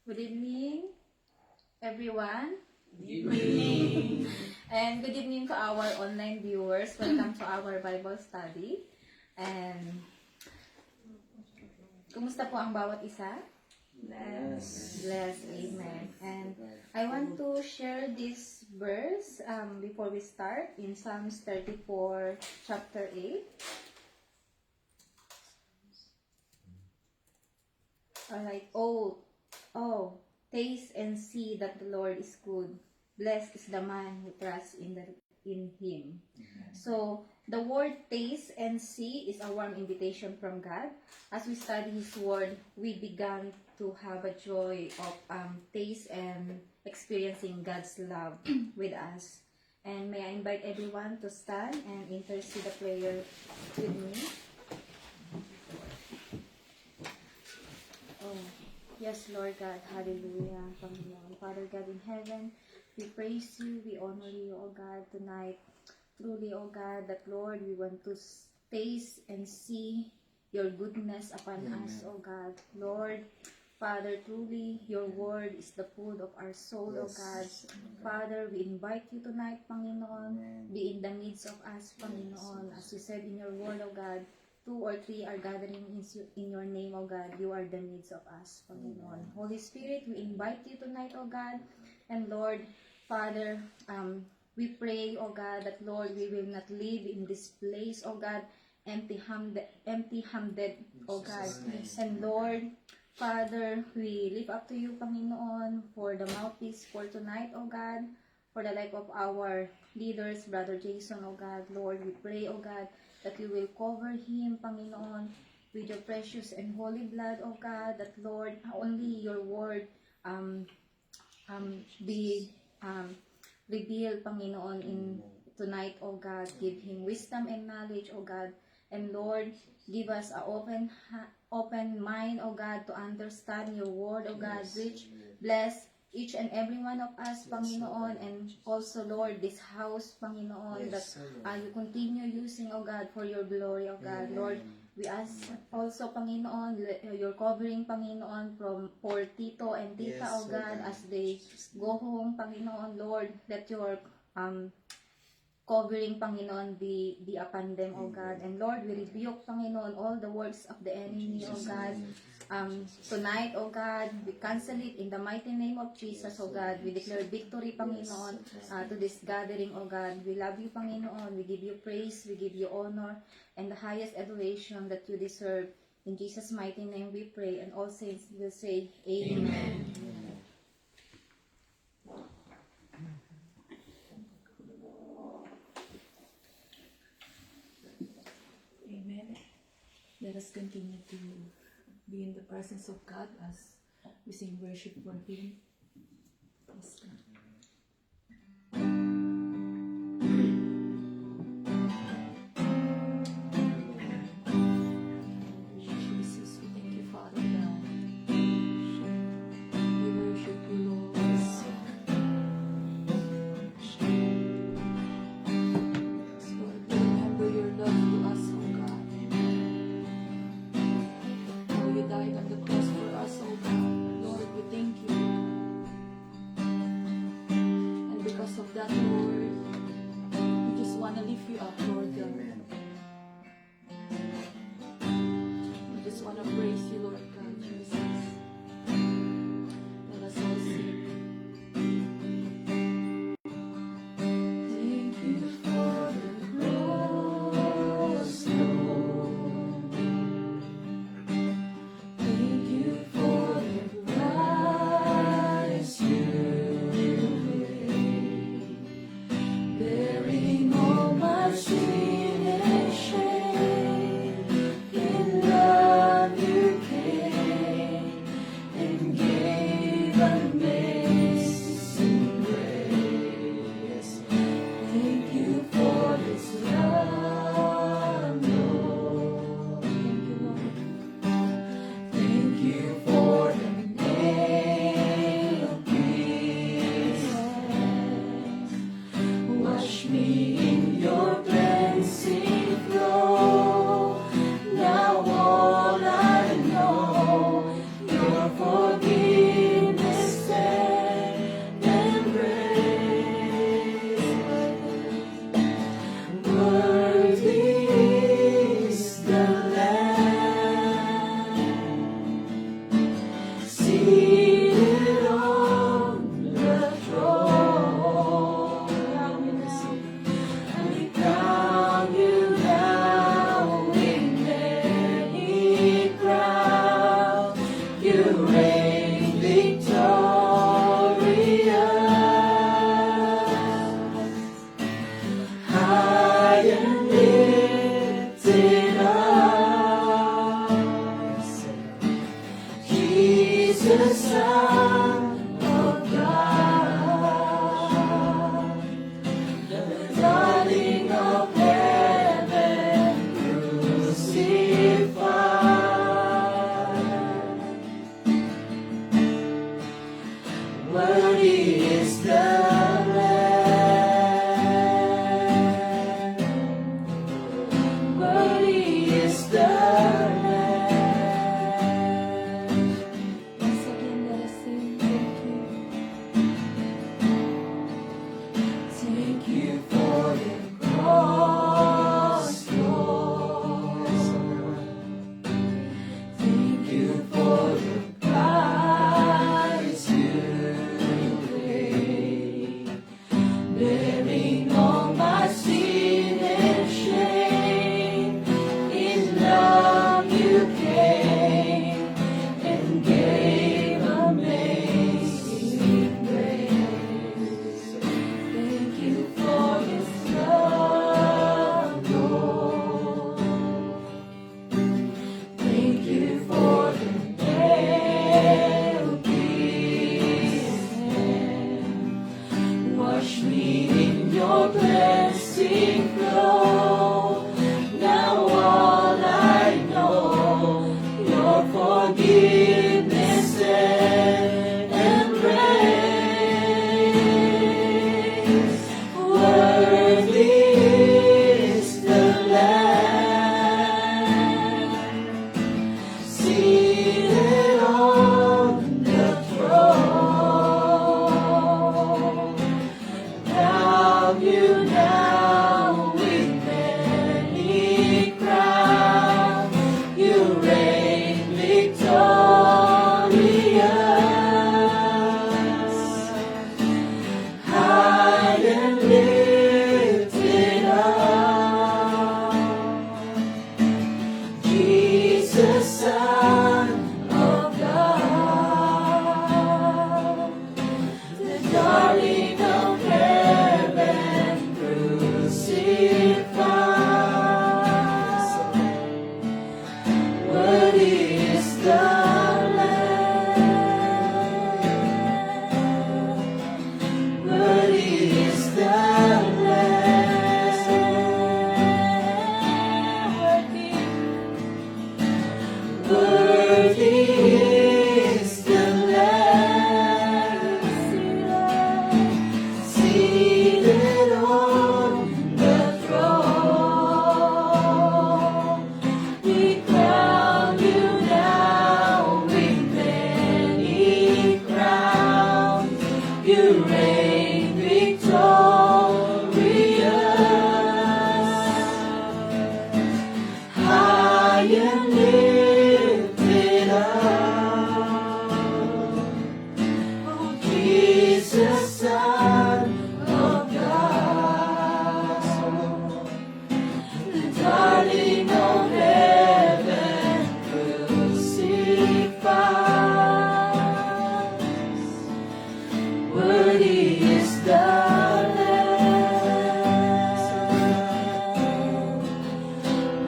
Good evening, everyone. Good evening. And good evening to our online viewers. Welcome to our Bible study. And kumusta po ang bawat isa? Blessed. Amen. And I want to share this verse before we start in Psalms 34, chapter 8. Alright, oh, taste and see that the Lord is good. Blessed is the man who trusts in Him. So, the word taste and see is a warm invitation from God. As we study His word, we began to have a joy of taste and experiencing God's love with us. And may I invite everyone to stand and intercede a prayer with me. Oh, yes, Lord God, hallelujah, Panginoon. Father God in heaven, we praise you, we honor you, O God, tonight. Truly, O God, that Lord, we want to taste and see your goodness upon us, O God. Lord, Father, truly, your word is the food of our soul, O God. Father, we invite you tonight, Panginoon, be in the midst of us, Panginoon. As you said in your word, O God, 2 or 3 are gathering in your name, O God. You are the midst of us, Panginoon. Holy Spirit, we invite you tonight, O God. And Lord, Father, we pray, O God, that Lord, we will not live in this place, O God, empty-handed, O God. And Lord, Father, we lift up to you, Panginoon, for the mouthpiece for tonight, O God, for the life of our leaders, Brother Jason, O God. Lord, we pray, O God, that you will cover him, Panginoon, with your precious and holy blood, O God, that Lord, only your word be revealed, Panginoon, in tonight, O God. Give him wisdom and knowledge, O God. And Lord, give us an open mind, O God, to understand your word, O God. Bless each and every one of us, Panginoon, and also, Lord, this house, Panginoon, that you continue using, O God, for your glory, O God. Lord, we ask also, Panginoon, your covering, Panginoon, for Tito and Tita, O God, as they go home, Panginoon. Lord, let your covering, Panginoon, be upon them, O God. And Lord, we rebuke, Panginoon, all the works of the enemy, O God. Tonight, O God, we cancel it in the mighty name of Jesus, O God. We declare victory, Panginoon, to this gathering, O God. We love you, Panginoon. We give you praise, we give you honor, and the highest adoration that you deserve. In Jesus' mighty name we pray, and all saints will say, Amen. Amen. Let us continue to be in the presence of God as we sing worship for Him. Praise God. Jesus, we thank you, Father God. We worship you, Lord. Lord, we remember your love to us, O God. How you died on the cross for us, O God. Lord, we thank you. And because of that, Lord, we just want to lift you up, Lord God. We just want to praise you, Lord God, Jesus. Let us all sing. Thank you for the cross, Lord. Thank you for the price you paid, bearing all my sins. reign victorious, high and lifted up. Jesus, Son of God, the darling of heaven, crucified. Worthy is the Lamb. Worthy is the Lamb. Once again, let us sing thank you. Thank you for the cross, Lord. Thank you for the price you paid, bearing all my sin and shame. In love you came and gave amazing grace. Thank you for this love, Lord. Thank you for the nail pierced hand. Wash me in your blessing flow. Now all I know, your forgiveness and embrace. Worthy is the Lamb, seated on the throne. Crown you now with many crowns. You reign victorious, high and lifted up. Jesus, Son of God, the darling of heaven, crucified. Worthy is the Lamb. Worthy is the Lamb. Worthy is the Lamb, seated on the throne. We crown you now with many crowns. You reign victorious, high and lifted up. Oh, Jesus, Son of God, the darling of heaven, crucified. Worthy is the Lamb.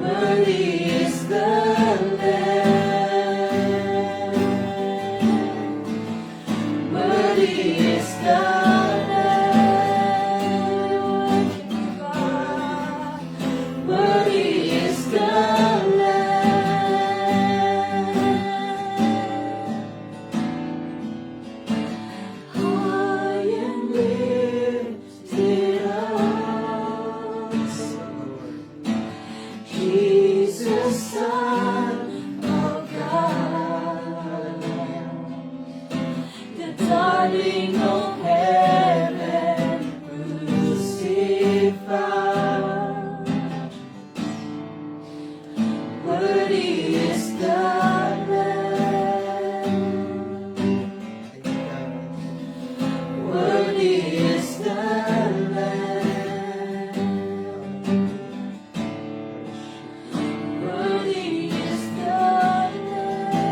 Worthy is the Lamb. Worthy is the Lamb. Worthy is the Lamb. High and lifted up. Jesus, Son of God, the darling of heaven, crucified. Worthy is the Lamb. Worthy is the Lamb. Worthy is the Lamb.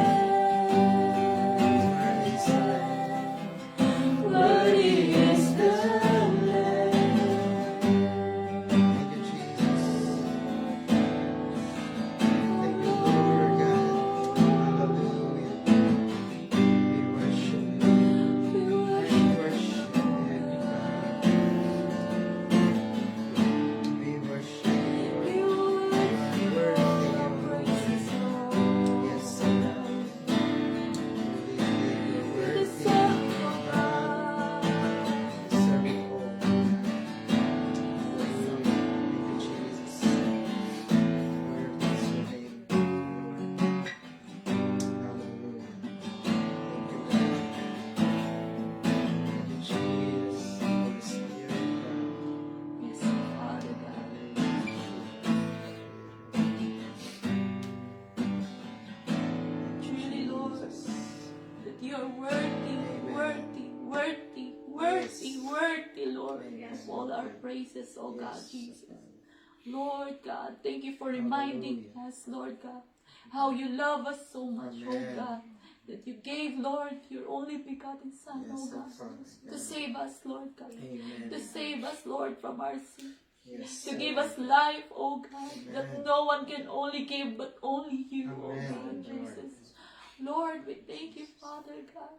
you're worthy, worthy, worthy, worthy, worthy, Lord, of all our praises, oh God, Jesus. Lord God, thank you for reminding us, Lord God, how you love us so much, oh God, that you gave, Lord, your only begotten Son, oh God, to save us, Lord God, to save us, Lord, from our sin, to give us life, oh God, that no one can only give but only you, oh God, Jesus. Lord, we thank you, Father God,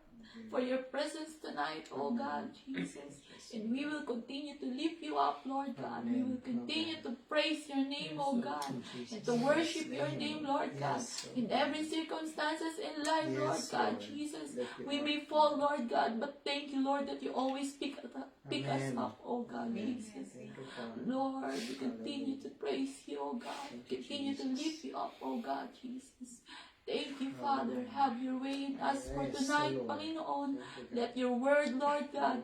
for your presence tonight, oh God, Jesus. And we will continue to lift you up, Lord God. We will continue to praise your name, oh God, and to worship your name, Lord God. In every circumstances in life, Lord God, Jesus, we may fall, Lord God, but thank you, Lord, that you always pick us up, oh God, Jesus. Lord, we continue to praise you, oh God. Continue to lift you up, oh God, Jesus. Thank you, Father. Have your way in us for tonight, Panginoon. Let your word, Lord God,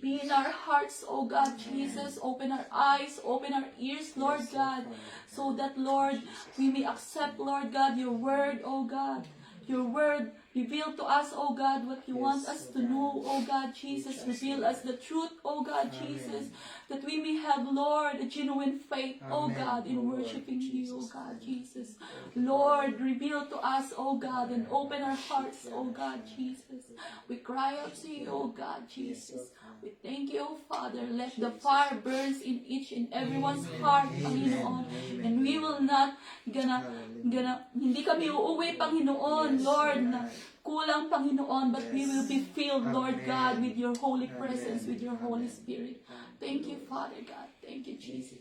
be in our hearts, oh God, Jesus. Open our eyes, open our ears, Lord God, so that, Lord, we may accept, Lord God, your word, oh God. Your word, reveal to us, oh God, what you want us to know, oh God, Jesus. Reveal us the truth, oh God, Jesus, that we may have, Lord, a genuine faith, oh God, in worshiping you, oh God, Jesus. Lord, reveal to us, oh God, and open our hearts, oh God, Jesus. We cry out to you, oh God, Jesus. We thank you, oh Father. Let the fire burn in each and everyone's heart, Panginoon. And we will not hindi kami uuwi, Panginoon, Lord, na kulang, Panginoon, but we will be filled, Lord God, with your holy presence, with your Holy Spirit. Thank you, Father God. Thank you, Jesus.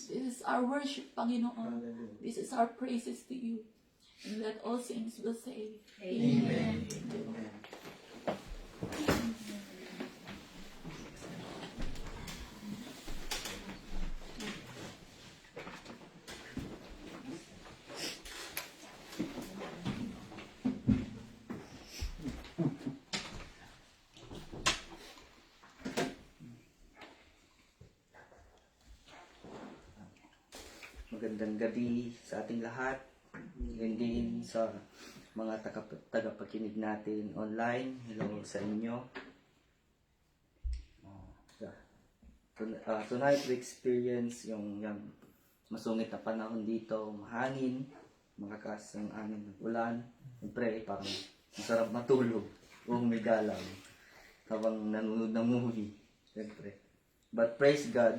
This is our worship, Panginoon. This is our praises to you. And let all saints will say, Amen. Magandang gabi sa ating lahat. Ngayon din sa mga tagapakinig natin online. Hello sa inyo. Tonight we experience yung masungit na panahon dito. Mahangin, malakas ang angin ng ulan. Siyempre, parang masarap matulog o humigalang habang nanonood ng movie. Siyempre. But praise God,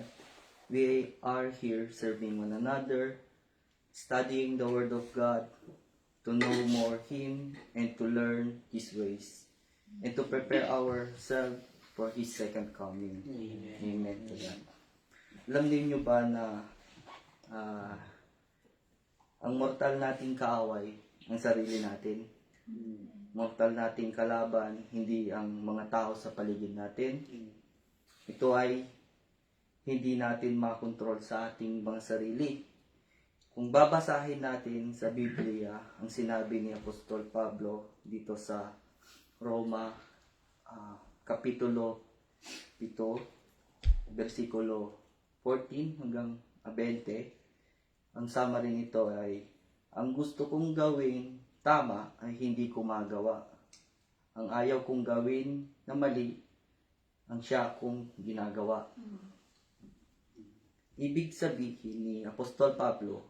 we are here serving one another, studying the Word of God, to know more Him and to learn His ways, and to prepare ourselves for His second coming. Amen to that. Alam niyo ba na ang mortal nating kaaway, ang sarili natin? Mortal nating kalaban, hindi ang mga tao sa paligid natin. Ito ay hindi natin makontrol sa ating mga sarili. Kung babasahin natin sa Biblia ang sinabi ni Apostol Pablo dito sa Roma Kapitulo 7, versikulo 14 hanggang 20, ang summary nito ay, ang gusto kong gawin tama ay hindi ko magawa. Ang ayaw kong gawin na mali, ang siya kong ginagawa. Ibig sabihin ni Apostol Pablo,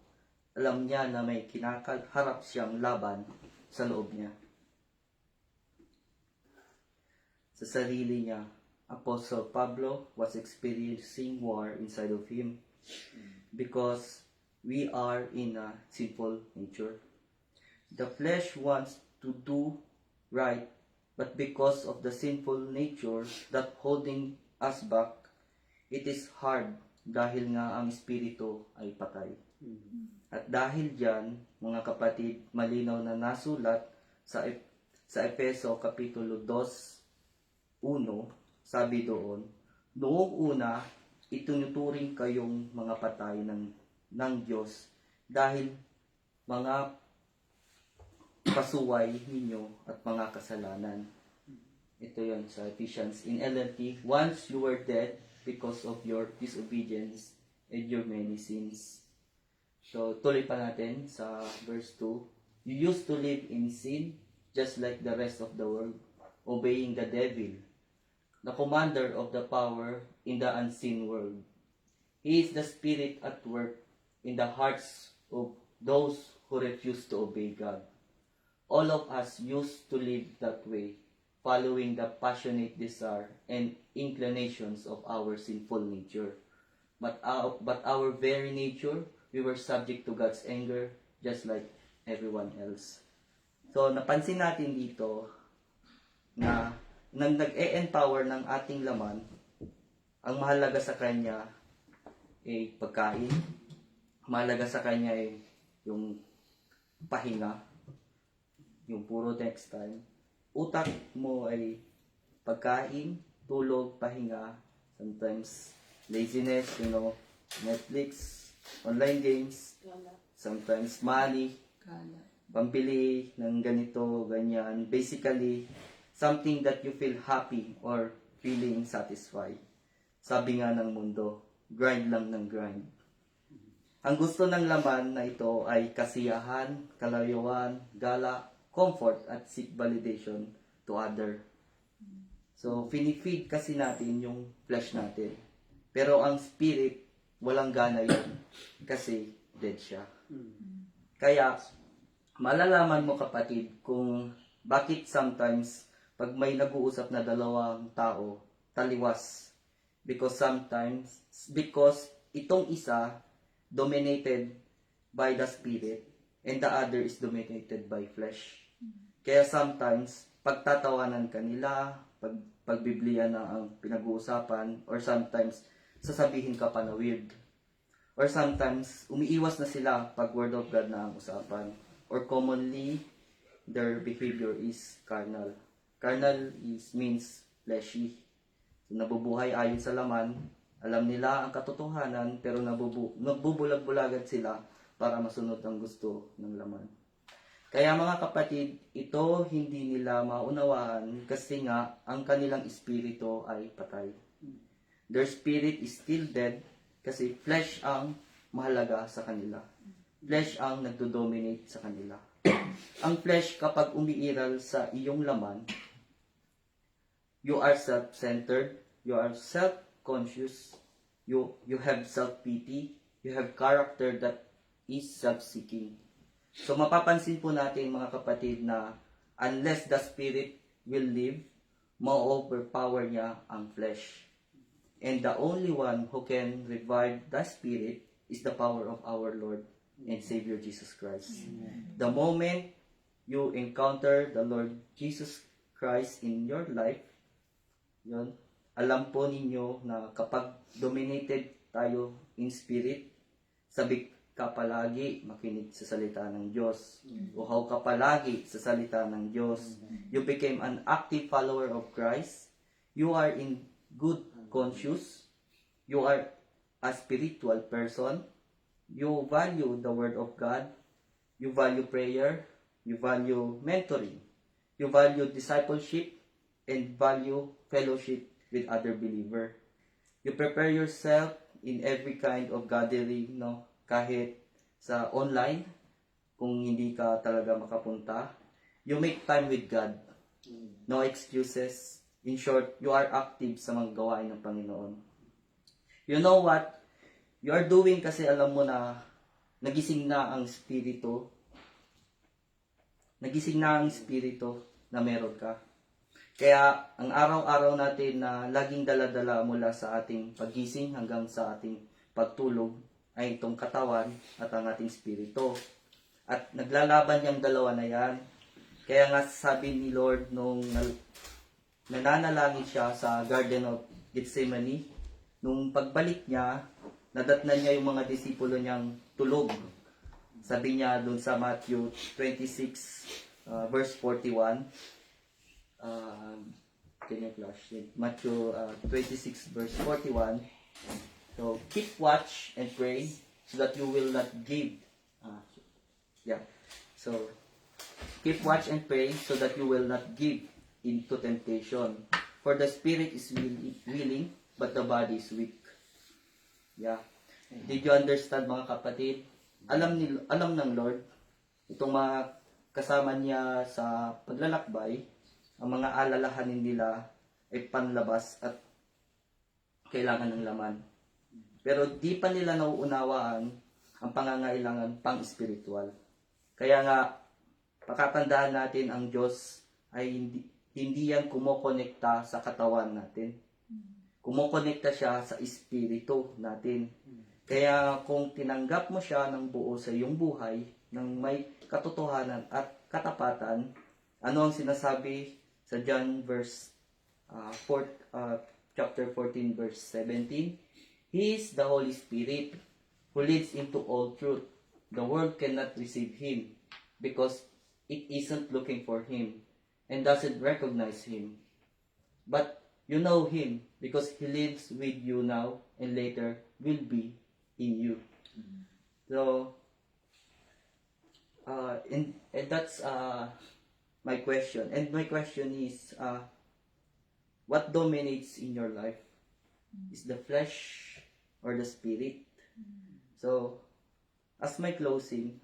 alam niya na may kinakaharap siyang laban sa loob niya. Sa sarili niya, Apostle Pablo was experiencing war inside of him because we are in a sinful nature. The flesh wants to do right, but because of the sinful nature that holding us back, it is hard dahil nga ang espiritu ay patay. At dahil diyan, mga kapatid, malinaw na nasulat sa Efeso Kapitulo 2, 1, sabi doon, noong una, itinuturing kayong mga patay ng Diyos dahil mga pasuway ninyo at mga kasalanan. Ito yon sa Ephesians in LNT. Once you were dead because of your disobedience and your many sins. So, tuloy pa natin sa verse 2. You used to live in sin just like the rest of the world, obeying the devil, the commander of the power in the unseen world. He is the spirit at work in the hearts of those who refuse to obey God. All of us used to live that way, following the passionate desire and inclinations of our sinful nature. But our very nature, we were subject to God's anger, just like everyone else. So, napansin natin dito na nang nag-e-empower ng ating laman, ang mahalaga sa kanya ay pagkain, mahalaga sa kanya ay yung pahinga, yung puro text time. Utak mo ay pagkain, tulog, pahinga, sometimes laziness, Netflix, online games, sometimes money, pambili ng ganito, ganyan. Basically, something that you feel happy or feeling satisfied. Sabi nga ng mundo, grind lang ng grind. Ang gusto ng laman na ito ay kasiyahan, kalayuan, gala, comfort, at seek validation to other. So, finifeed kasi natin yung flesh natin. Pero ang spirit, walang gana yun. Kasi dead siya. Kaya, malalaman mo kapatid kung bakit sometimes pag may nag-uusap na dalawang tao, taliwas. Because itong isa dominated by the spirit and the other is dominated by flesh. Kaya sometimes pagtatawanan ka nila, pagbibliya na ang pinag-uusapan, or sometimes sasabihin ka pa na weird. Or sometimes umiiwas na sila pag word of God na ang usapan. Or commonly, their behavior is carnal. Carnal means fleshy. So, nabubuhay ayon sa laman, alam nila ang katotohanan, pero nagbubulag-bulagan sila para masunod ang gusto ng laman. Kaya mga kapatid, ito hindi nila maunawaan kasi nga ang kanilang espiritu ay patay. Their spirit is still dead kasi flesh ang mahalaga sa kanila. Flesh ang nagdo-dominate sa kanila. Ang flesh kapag umiiral sa iyong laman, you are self-centered, you are self-conscious, you have self-pity, you have character that is self-seeking. So mapapansin po natin mga kapatid na unless the spirit will live, ma-overpower niya ang flesh. And the only one who can revive the spirit is the power of our Lord and Savior Jesus Christ. Amen. The moment you encounter the Lord Jesus Christ in your life, alam po ninyo na kapag dominated tayo in spirit, sabik ka palagi makinig sa salita ng Diyos. Uhaw ka palagi sa salita ng Diyos. You became an active follower of Christ. You are in good conscience. You are a spiritual person. You value the Word of God. You value prayer. You value mentoring. You value discipleship and value fellowship with other believer. You prepare yourself in every kind of gathering, kahit sa online, kung hindi ka talaga makapunta. You make time with God. No excuses. In short, you are active sa mga gawain ng Panginoon. You know what? You are doing kasi alam mo na nagising na ang spirito. Nagising na ang spirito na meron ka. Kaya ang araw-araw natin na laging dala-dala mula sa ating paggising hanggang sa ating pagtulog ay itong katawan at ang ating spirito. At naglalaban yung dalawa na yan. Kaya nga sabi ni Lord nung nananalangin siya sa Garden of Gethsemane, nung pagbalik niya, nadatnan niya yung mga disipulo niyang tulog. Sabi niya doon sa Matthew 26 verse 41, Matthew 26 verse 41. So keep watch and pray so that you will not give. So keep watch and pray so that you will not give into temptation. For the spirit is willing, but the body is weak. Did you understand mga kapatid? Alam ng Lord itong mga kasama niya sa paglalakbay, ang mga alalahanin nila ay panlabas at kailangan ng laman. Pero di pa nila nauunawaan ang pangangailangan pang-espiritual. Kaya nga, pakatandaan natin ang Diyos ay hindi yan kumokonekta sa katawan natin. Kumokonekta siya sa espiritu natin. Kaya kung tinanggap mo siya ng buo sa iyong buhay, ng may katotohanan at katapatan, ano ang sinasabi sa John chapter 14 verse 17? He is the Holy Spirit who leads into all truth. The world cannot receive him because it isn't looking for him and doesn't recognize him. But you know him because he lives with you now and later will be in you. So, and that's my question. And my question is, what dominates in your life? Is the flesh or the spirit? So, as my closing,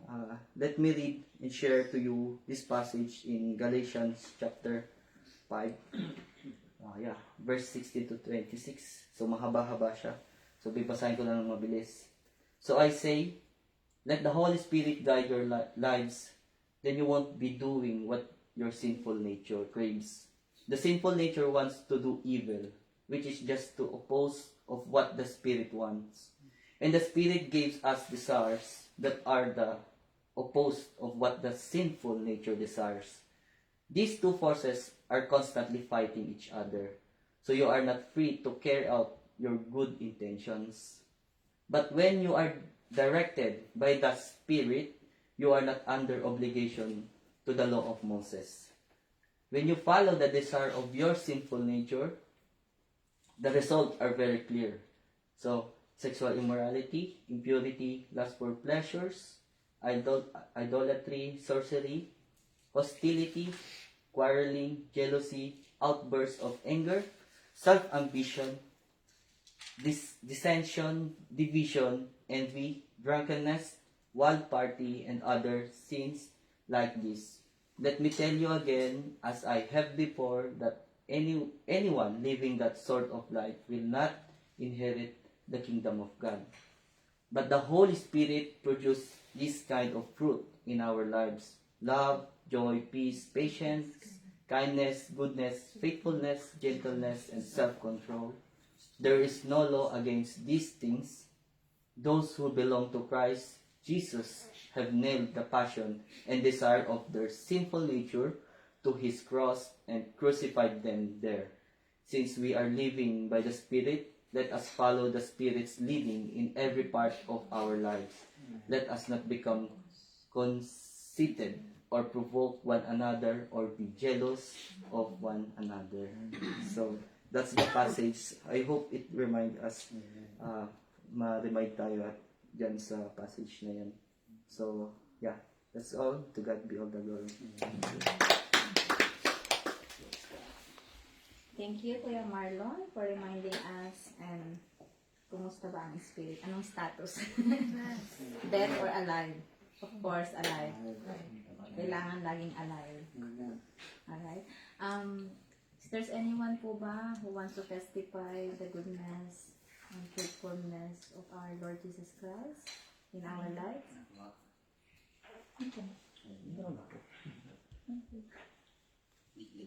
let me read and share to you this passage in Galatians chapter 5. Verse 16 to 26. So, mahaba-haba siya. So, bibasahin ko lang ng mabilis. So, I say, let the Holy Spirit guide your lives, then you won't be doing what your sinful nature craves. The sinful nature wants to do evil, which is just to oppose of what the Spirit wants. And the Spirit gives us desires that are the opposite of what the sinful nature desires. These two forces are constantly fighting each other. So you are not free to carry out your good intentions. But when you are directed by the Spirit, you are not under obligation to the law of Moses. When you follow the desire of your sinful nature, the results are very clear. So, sexual immorality, impurity, lust for pleasures, idolatry, sorcery, hostility, quarreling, jealousy, outbursts of anger, self-ambition, dissension, division, envy, drunkenness, wild party, and other sins like this. Let me tell you again, as I have before, that anyone living that sort of life will not inherit the kingdom of God. But the Holy Spirit produces this kind of fruit in our lives: love, joy, peace, patience, kindness, goodness, faithfulness, gentleness, and self-control. There is no law against these things. Those who belong to Christ Jesus have nailed the passion and desire of their sinful nature to his cross and crucified them there. Since we are living by the Spirit, let us follow the Spirit's leading in every part of our lives. Let us not become conceited or provoke one another or be jealous of one another. So, that's the passage. I hope it remind us, ma-remind tayo at dyan sa passage na yan. So, yeah, that's all. To God be all the glory. Thank you, Kuya Marlon, for reminding us. And kumusta ba ang spirit? Anong status? Dead or alive? Of course, alive. Kailangan laging alive. Alright. If there's anyone po ba who wants to testify the goodness and faithfulness of our Lord Jesus Christ in our lives? Okay.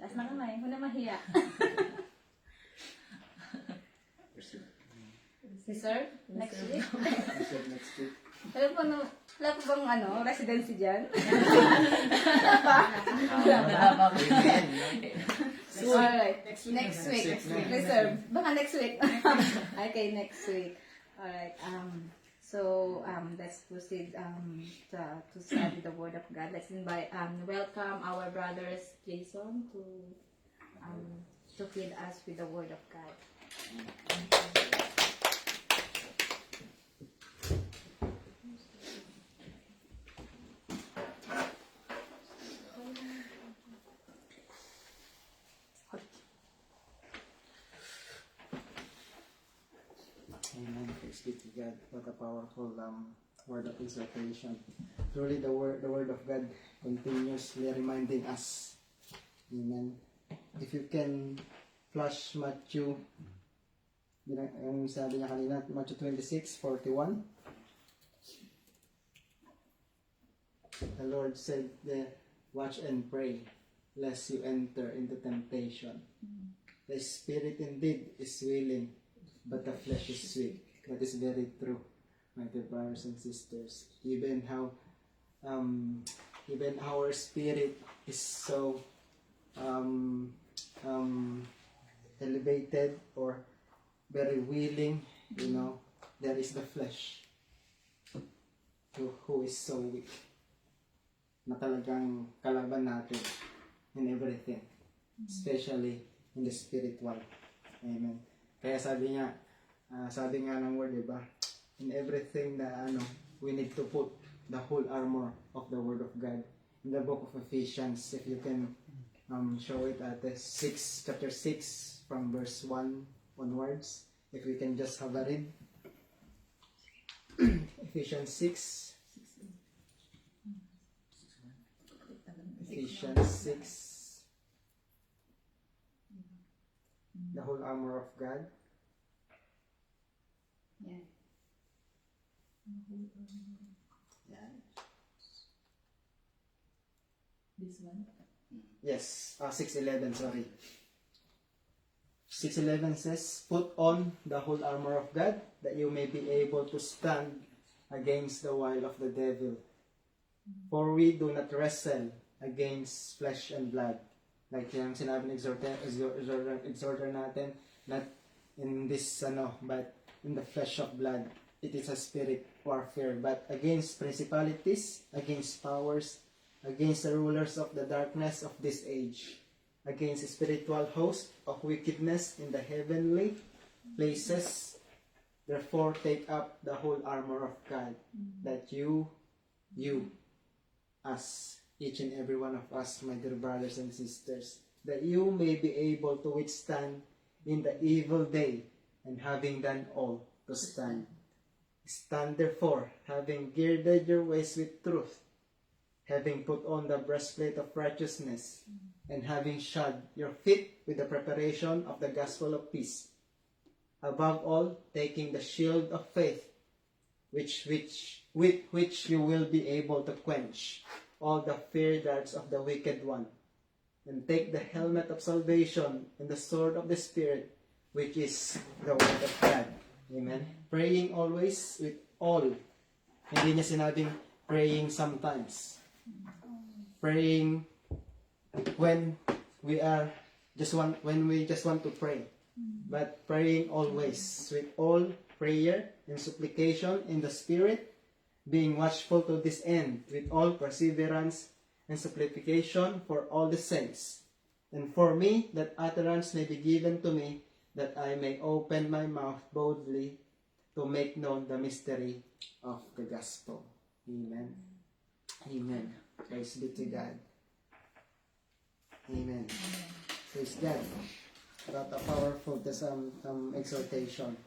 Taas na kamay. Muna mahiya. Si Sir? Next week? Wala po bang residency dyan? Wala pa? Alright. Next week. Reserve. Baka next week. Okay, next week. Alright. So let's proceed to study the Word of God. Let's welcome our brothers Jason to feed us with the Word of God. Amen. Praise be to God. What a powerful word of exhortation. truly the word of God continuously reminding us. Amen. If you can flash Matthew, yung sabi niya kanina, Matthew 26:41. The Lord said there, watch and pray, lest you enter into temptation. The spirit indeed is willing, but the flesh is weak. That is very true, my dear brothers and sisters. Even our spirit is so elevated or very willing, there is the flesh who is so weak na talagang kalaban natin in everything, especially in the spiritual. Amen. Kaya sabi nga ng word, diba? In everything na we need to put the whole armor of the word of God. In the book of Ephesians, if you can show it at chapter 6 from verse 1 onwards, if we can just have a read. Ephesians 6. Ephesians 6. The whole armor of God. Yeah. Yeah. This one? Yes, 6:11, sorry. 6:11 says, put on the whole armor of God, that you may be able to stand against the wile of the devil. For we do not wrestle against flesh and blood. Like yung sinabi ng exhorter natin, not in this, but in the flesh of blood. It is a spirit warfare, but against principalities, against powers, against the rulers of the darkness of this age, against spiritual hosts of wickedness in the heavenly places. Therefore, take up the whole armor of God, that you, us, each and every one of us, my dear brothers and sisters, that you may be able to withstand in the evil day, and having done all, to stand. Stand therefore, having girded your waist with truth, having put on the breastplate of righteousness, and having shod your feet with the preparation of the gospel of peace. Above all, taking the shield of faith, with which you will be able to quench all the fiery darts of the wicked one. And take the helmet of salvation and the sword of the Spirit, which is the word of God. Amen. Praying always with all. Hindi niya sinabing praying sometimes. Praying when we just want to pray, but praying always with all prayer and supplication in the Spirit, being watchful to this end with all perseverance and supplication for all the saints, and for me, that utterance may be given to me, that I may open my mouth boldly to make known the mystery of the gospel. Amen. Amen. Praise be to God. Amen. Praise God. What a powerful exhortation.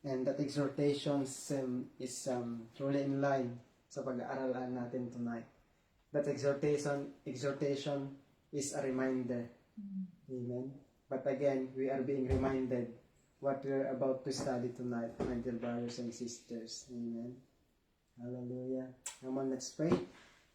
And that exhortation is truly in line sa pag-aaralan natin tonight. That exhortation is a reminder. Amen. But again, we are being reminded what we are about to study tonight, my dear brothers and sisters. Amen. Hallelujah. Come on, let's pray.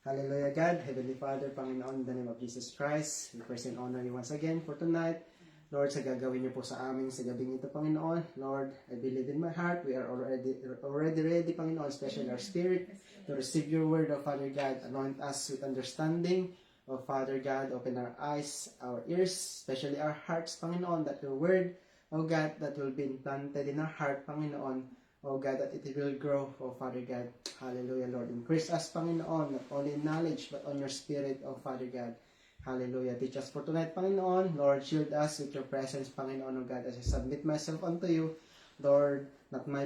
Hallelujah, God, Heavenly Father, Panginoon, in the name of Jesus Christ, we praise and honor you once again for tonight. Lord, sa gagawin niyo po sa amin sa gabing ito, Panginoon. Lord, I believe in my heart, we are already ready, Panginoon, especially our spirit, to receive your word, O Father God. Anoint us with understanding, O Father God. Open our eyes, our ears, especially our hearts, Panginoon, that your word, O God, that will be implanted in our heart, Panginoon, O God, that it will grow, O Father God. Hallelujah, Lord. Increase us, Panginoon, not only in knowledge, but on your spirit, O Father God. Hallelujah. Teach us for tonight, Panginoon. Lord, shield us with your presence, Panginoon, O God, as I submit myself unto you. Lord, not by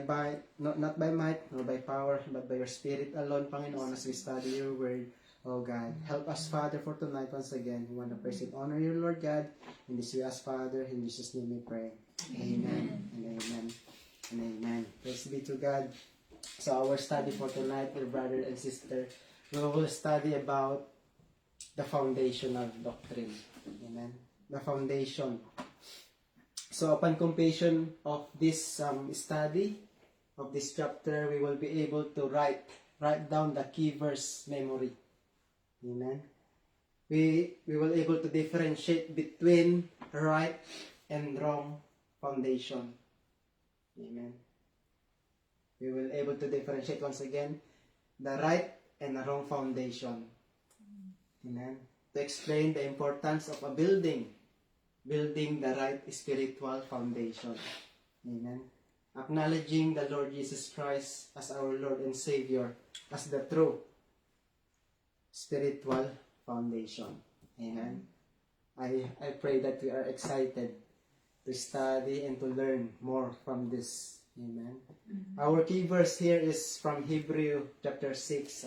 might, nor by power, but by your spirit alone, Panginoon, as we study your word, O God. Help us, Father, for tonight once again. We want to praise and honor you, Lord God. In this we ask, Father, in Jesus' name we pray. Amen. And amen. And amen. Praise be to God. So our study for tonight, dear brother and sister, we will study about the foundational doctrine. Amen. The foundation. So upon completion of this study of this chapter, we will be able to write down the key verse memory. Amen. We will able to differentiate between right and wrong foundation. Amen. We will able to differentiate once again the right and the wrong foundation. Amen. To explain the importance of a building the right spiritual foundation. Amen. Acknowledging the Lord Jesus Christ as our Lord and Savior, as the true spiritual foundation. Amen. I pray that we are excited to study and to learn more from this. Amen. Our key verse here is from Hebrew chapter 6,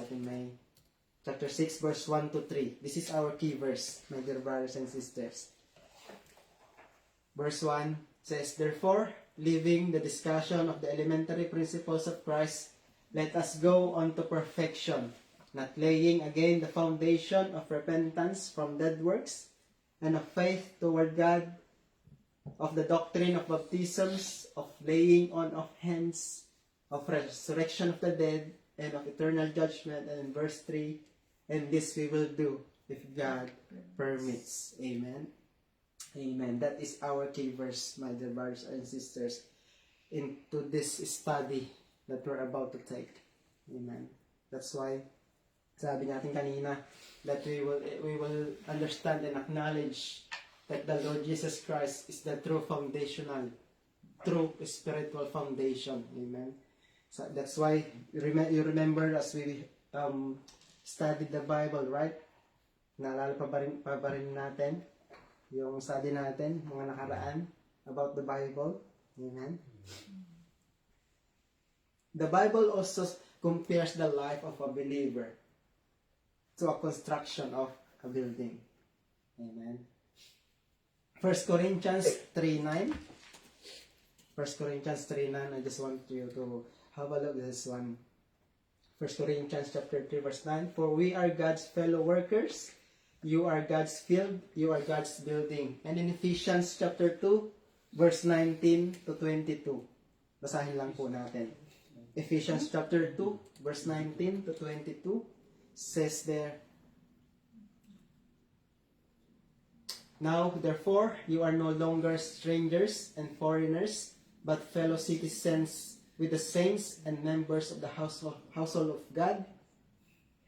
chapter 6 verse 1 to 3. This is our key verse, my dear brothers and sisters. Verse 1 says, "Therefore, leaving the discussion of the elementary principles of Christ, let us go on to perfection, not laying again the foundation of repentance from dead works, and of faith toward God, of the doctrine of baptisms, of laying on of hands, of resurrection of the dead, and of eternal judgment." And in verse 3, "And this we will do if God permits." Amen. Amen. That is our key verse, my dear brothers and sisters, into this study that we're about to take. Amen. That's why sabi natin kanina that we will understand and acknowledge that the Lord Jesus Christ is the true foundational, true spiritual foundation. Amen. So that's why you remember as we studied the Bible, right? Naalala pa ba rin natin yung study natin, mga nakaraan about the Bible? Amen. The Bible also compares the life of a believer to a construction of a building. Amen. 1 Corinthians 3:9. 1 Corinthians 3:9. I just want you to have a look at this one. 1 Corinthians chapter 3 verse 9. "For we are God's fellow workers. You are God's field. You are God's building." And in Ephesians chapter 2 verse 19 to 22. Basahin lang po natin. Ephesians chapter 2 verse 19 to 22 says there, "Now, therefore, you are no longer strangers and foreigners, but fellow citizens with the saints and members of the household of God,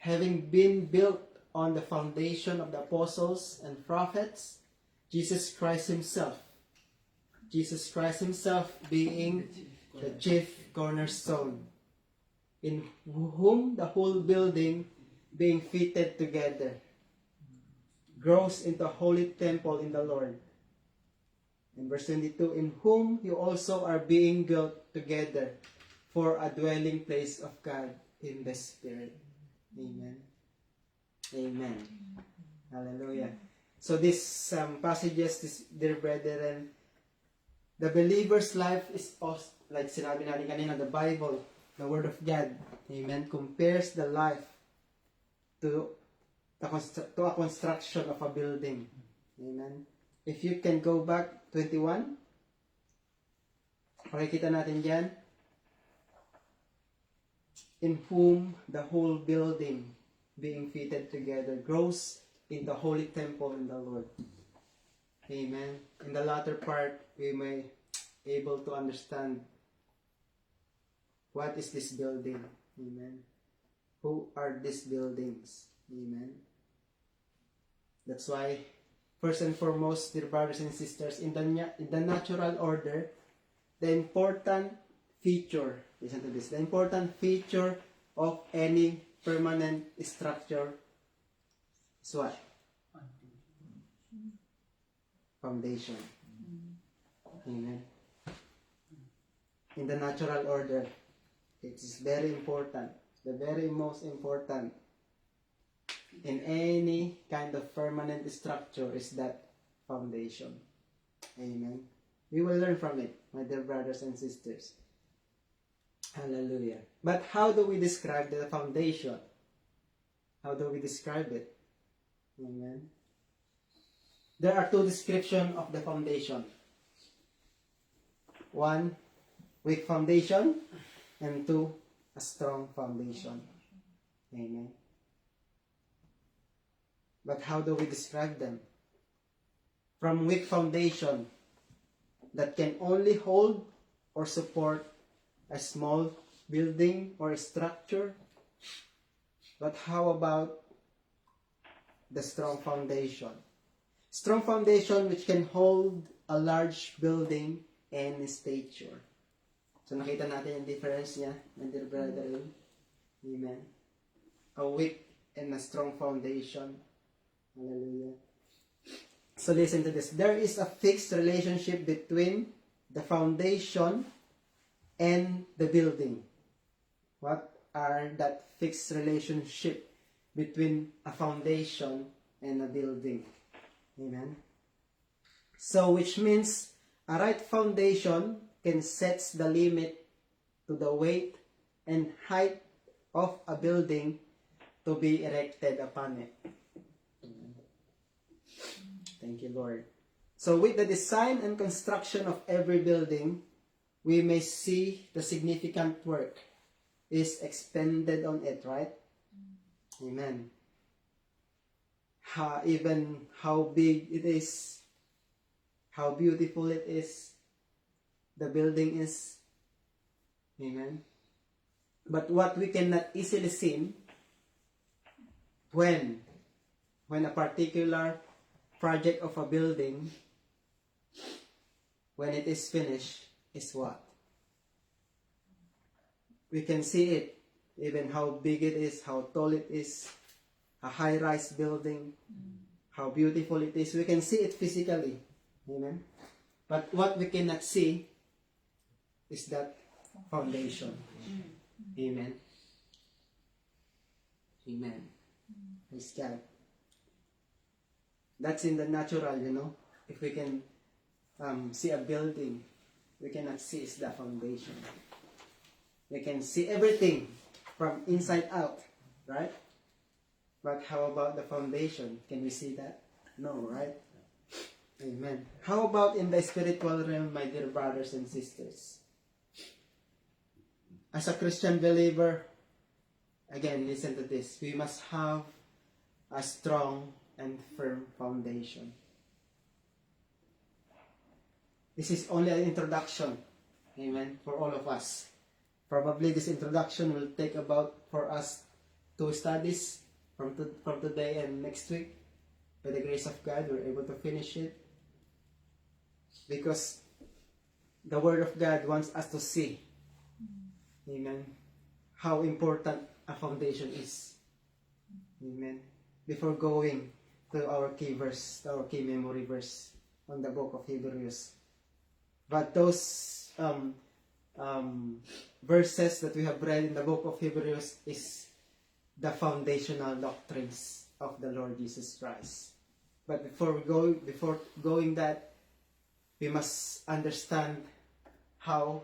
having been built on the foundation of the apostles and prophets, Jesus Christ himself being the chief cornerstone, in whom the whole building being fitted together grows into a holy temple in the Lord." In verse 22, "In whom you also are being built together for a dwelling place of God in the Spirit." Amen. Amen. Hallelujah. So these passages, dear brethren, the believer's life is also, like sinabi natin kanina, the Bible, the Word of God, amen, compares the life to a construction of a building. Amen. If you can go back 21, makikita natin dyan, "In whom the whole building being fitted together grows in the holy temple in the Lord." Amen. In the latter part, we may able to understand what is this building. Amen. Who are these buildings? Amen. That's why, first and foremost, dear brothers and sisters, in the natural order, the important feature, listen to this, the important feature of any permanent structure is what? Foundation. Amen. In the natural order, it is very important, the very most important in any kind of permanent structure is that foundation. Amen. We will learn from it, my dear brothers and sisters. Hallelujah. But how do we describe the foundation? How do we describe it? Amen. There are two descriptions of the foundation. One, weak foundation, and two, a strong foundation. Amen. But how do we describe them? From weak foundation that can only hold or support a small building or structure. But how about the strong foundation? Strong foundation which can hold a large building and stature. So nakita natin yung difference niya, my dear brethren. Amen. A weak and a strong foundation. Hallelujah. So listen to this. There is a fixed relationship between the foundation and the building. What are that fixed relationship between a foundation and a building? Amen. So which means a right foundation can set the limit to the weight and height of a building to be erected upon it. Thank you, Lord. So with the design and construction of every building, we may see the significant work is expended on it, right? Amen. Even how big it is, how beautiful it is, the building is. Amen. But what we cannot easily see when a particular project of a building, when it is finished, is what? We can see it, even how big it is, how tall it is, a high-rise building, how beautiful it is. We can see it physically. Amen. But what we cannot see is that foundation. Amen. Amen. Praise God. That's in the natural, you know. If we can see a building, we cannot see is the foundation. We can see everything from inside out, right? But how about the foundation? Can we see that? No, right? Amen. How about in the spiritual realm, my dear brothers and sisters? As a Christian believer, again, listen to this. We must have a strong and firm foundation. This is only an introduction, amen, for all of us. Probably this introduction will take about for us 2 studies from today and next week. By the grace of God, we're able to finish it. Because the Word of God wants us to see, amen, how important a foundation is. Amen. Before going to our key verse, our key memory verse on the book of Hebrews. But those verses that we have read in the book of Hebrews is the foundational doctrines of the Lord Jesus Christ. But before going that, we must understand how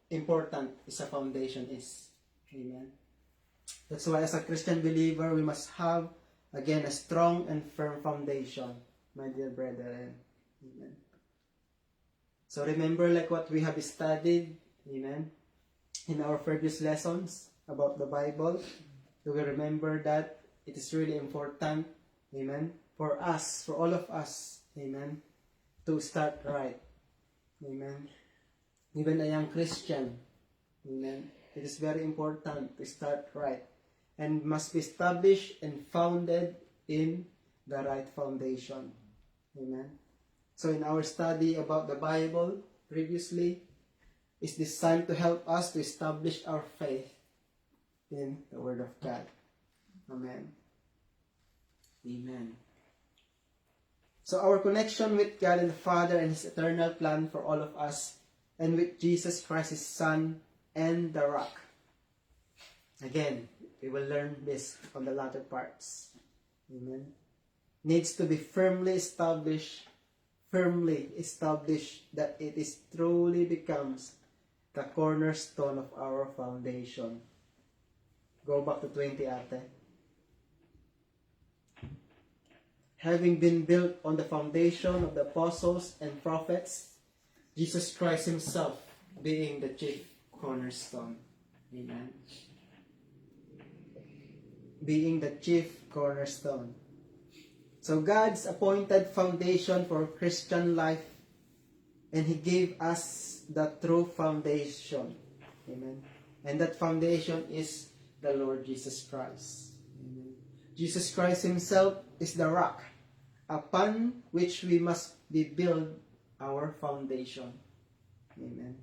important is a foundation is. Amen. That's why as a Christian believer, we must have, again, a strong and firm foundation, my dear brethren. Amen. So remember like what we have studied, amen, in our previous lessons about the Bible. Do we remember that it is really important, amen, for us, for all of us, amen, to start right. Amen. Even a young Christian, amen, it is very important to start right and must be established and founded in the right foundation. Amen. So in our study about the Bible previously, is designed to help us to establish our faith in the Word of God. Amen. Amen. So our connection with God and the Father and His eternal plan for all of us, and with Jesus Christ, His Son, and the Rock. Again, we will learn this on the latter parts. Amen. Needs to be firmly established that it is truly becomes the cornerstone of our foundation. Go back to 20, ate. Having been built on the foundation of the apostles and prophets, Jesus Christ himself being the chief cornerstone. Amen. Being the chief cornerstone. So God's appointed foundation for Christian life, and He gave us the true foundation. Amen. And that foundation is the Lord Jesus Christ. Amen. Jesus Christ himself is the rock upon which we must be build our foundation. Amen.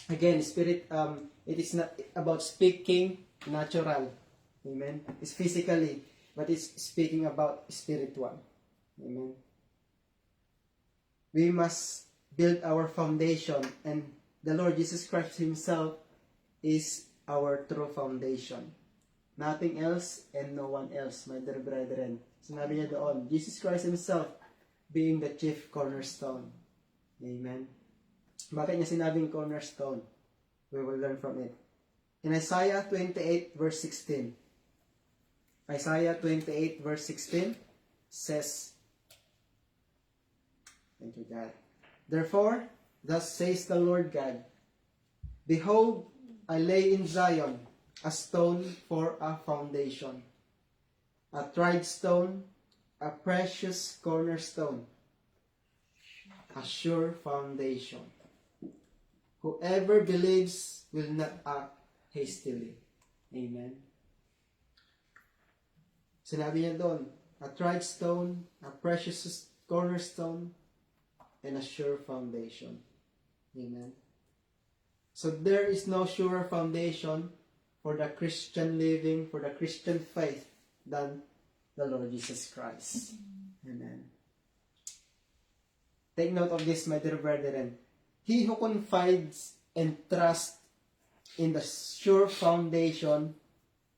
Again, spirit, it is not about speaking natural. Amen. It's physically, but it's speaking about spiritual. Amen. We must build our foundation, and the Lord Jesus Christ himself is our true foundation. Nothing else and no one else, my dear brethren. Sinabi niya doon, Jesus Christ himself being the chief cornerstone. Amen. Bakit niya sinabing cornerstone? We will learn from it. In Isaiah 28 verse 16, Isaiah 28 verse 16 says, thank you, God. Therefore, thus says the Lord God, behold, I lay in Zion a stone for a foundation, a tried stone, a precious cornerstone, a sure foundation. Whoever believes will not act hastily. Amen. Sinabi niya doon, a tried stone, a precious cornerstone, and a sure foundation. Amen. So there is no surer foundation for the Christian living, for the Christian faith, than the Lord Jesus Christ. Amen. Take note of this, my dear brethren. He who confides and trusts in the sure foundation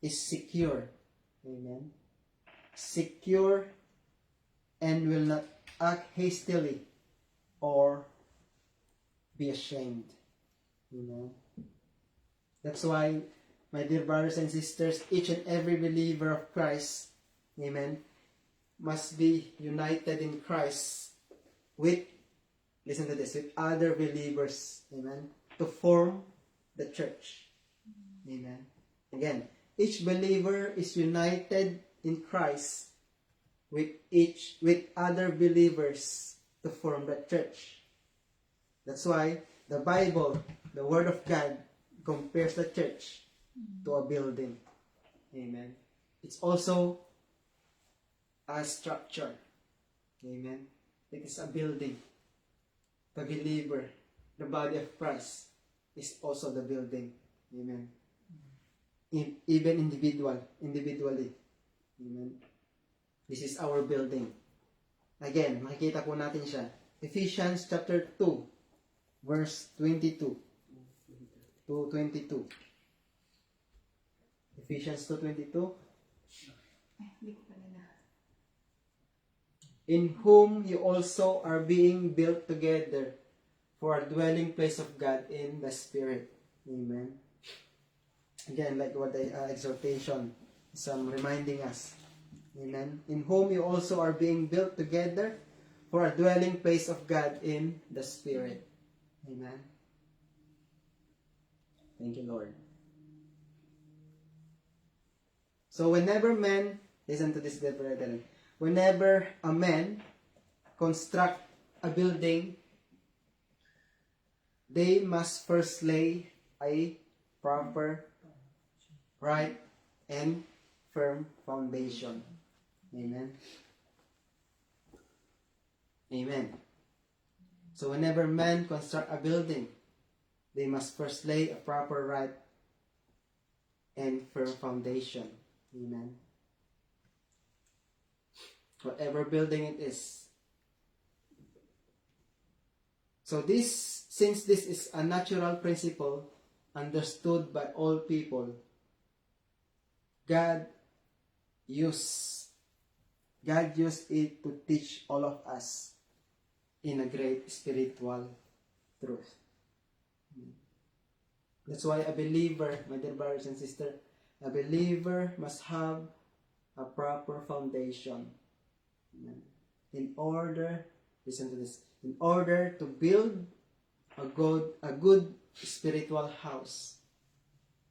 is secure. Amen. Secure and will not act hastily or be ashamed. Amen. That's why, my dear brothers and sisters, each and every believer of Christ, amen, must be united in Christ with, listen to this, with other believers, amen, to form the church. Amen. Again, each believer is united in Christ with other believers to form the church. That's why the Bible, the Word of God, compares the church to a building. Amen. It's also a structure. Amen. It is a building. The believer, the body of Christ, is also the building. Amen. Even individually. Amen. This is our building. Again, makikita po natin siya. Ephesians chapter 2, verse 22 to 22. Ephesians 2:22. In whom you also are being built together for a dwelling place of God in the Spirit. Amen. Again, like what the exhortation is reminding us. Amen. In whom you also are being built together for a dwelling place of God in the Spirit. Amen. Thank you, Lord. So whenever men, listen to this, brethren, whenever a man construct a building, they must first lay a proper, right, and firm foundation. Amen. Amen. So whenever men construct a building, they must first lay a proper, right, and firm foundation. Amen. Whatever building it is. So since this is a natural principle understood by all people, God used it to teach all of us in a great spiritual truth. That's why a believer, my dear brothers and sisters, A believer must have a proper foundation. Amen. Listen to this, in order to build a good spiritual house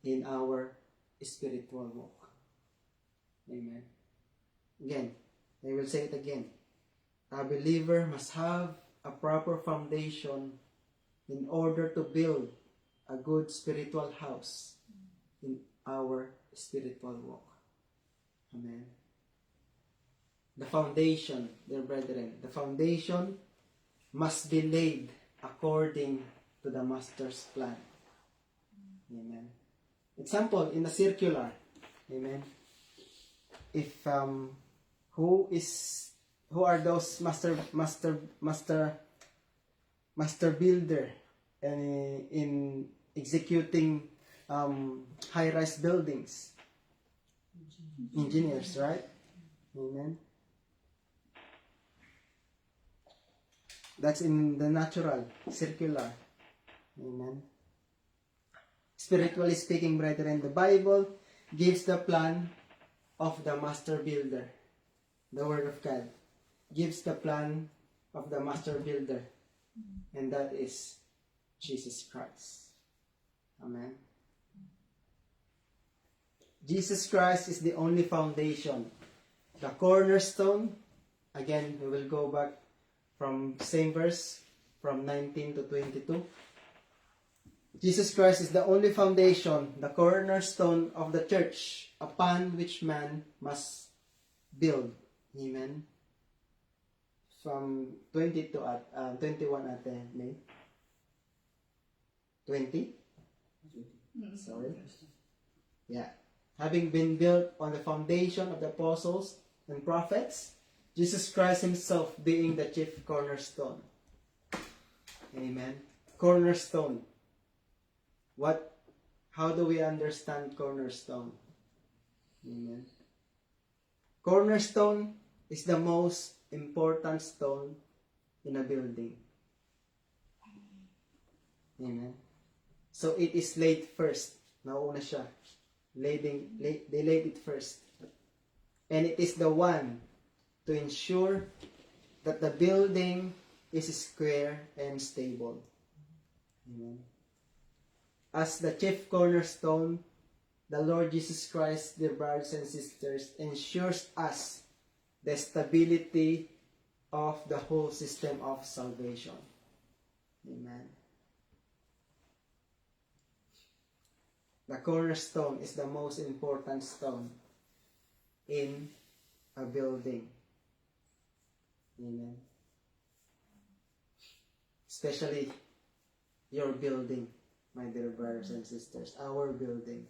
in our spiritual walk. Amen. Again, I will say it again. A believer must have a proper foundation in order to build a good spiritual house in our spiritual walk. Amen. The foundation, dear brethren, the foundation must be laid according to the Master's plan. Amen. Example, in a circular, amen. If who are those master builder and in executing high-rise buildings? Engineers, right? Amen. That's in the natural, circular. Amen. Spiritually speaking, brethren, the Bible gives the plan of the master builder. The Word of God gives the plan of the master builder. And that is Jesus Christ. Amen. Jesus Christ is the only foundation. The cornerstone, again, we will go back from same verse, from 19 to 22. Jesus Christ is the only foundation, the cornerstone of the church, upon which man must build. Amen. From 20 to 21 at May. 20? Sorry. Yeah. Having been built on the foundation of the apostles and prophets, Jesus Christ himself being the chief cornerstone. Amen. Cornerstone. How do we understand cornerstone? Amen. Cornerstone is the most important stone in a building. Amen. So it is laid first. Nauna siya. They laid it first. And it is the one to ensure that the building is square and stable. Amen. As the chief cornerstone, the Lord Jesus Christ, dear brothers and sisters, ensures us the stability of the whole system of salvation. Amen. The cornerstone is the most important stone in a building. Amen. Especially your building, my dear brothers and sisters. Our building.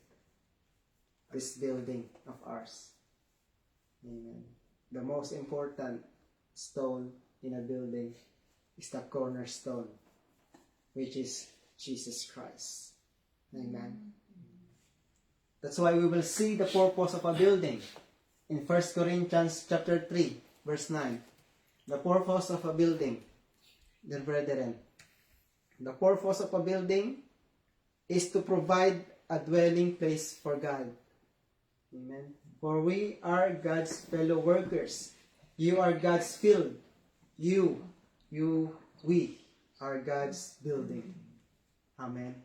This building of ours. Amen. The most important stone in a building is the cornerstone, which is Jesus Christ. Amen. That's why we will see the purpose of a building in 1 Corinthians chapter 3, verse 9. The purpose of a building, dear brethren. The purpose of a building is to provide a dwelling place for God. Amen. For we are God's fellow workers. You are God's field. We are God's building. Amen.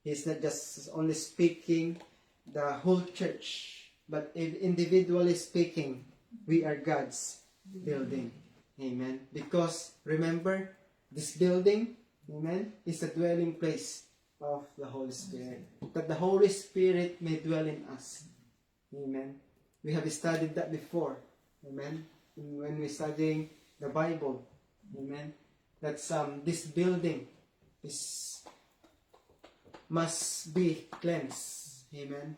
He's not just only speaking the whole church, but individually speaking, we are God's building. Amen. Because remember, this building, amen, is a dwelling place of the Holy Spirit. That the Holy Spirit may dwell in us. Amen. We have studied that before. Amen. When we're studying the Bible. Amen. That's this building must be cleansed. Amen.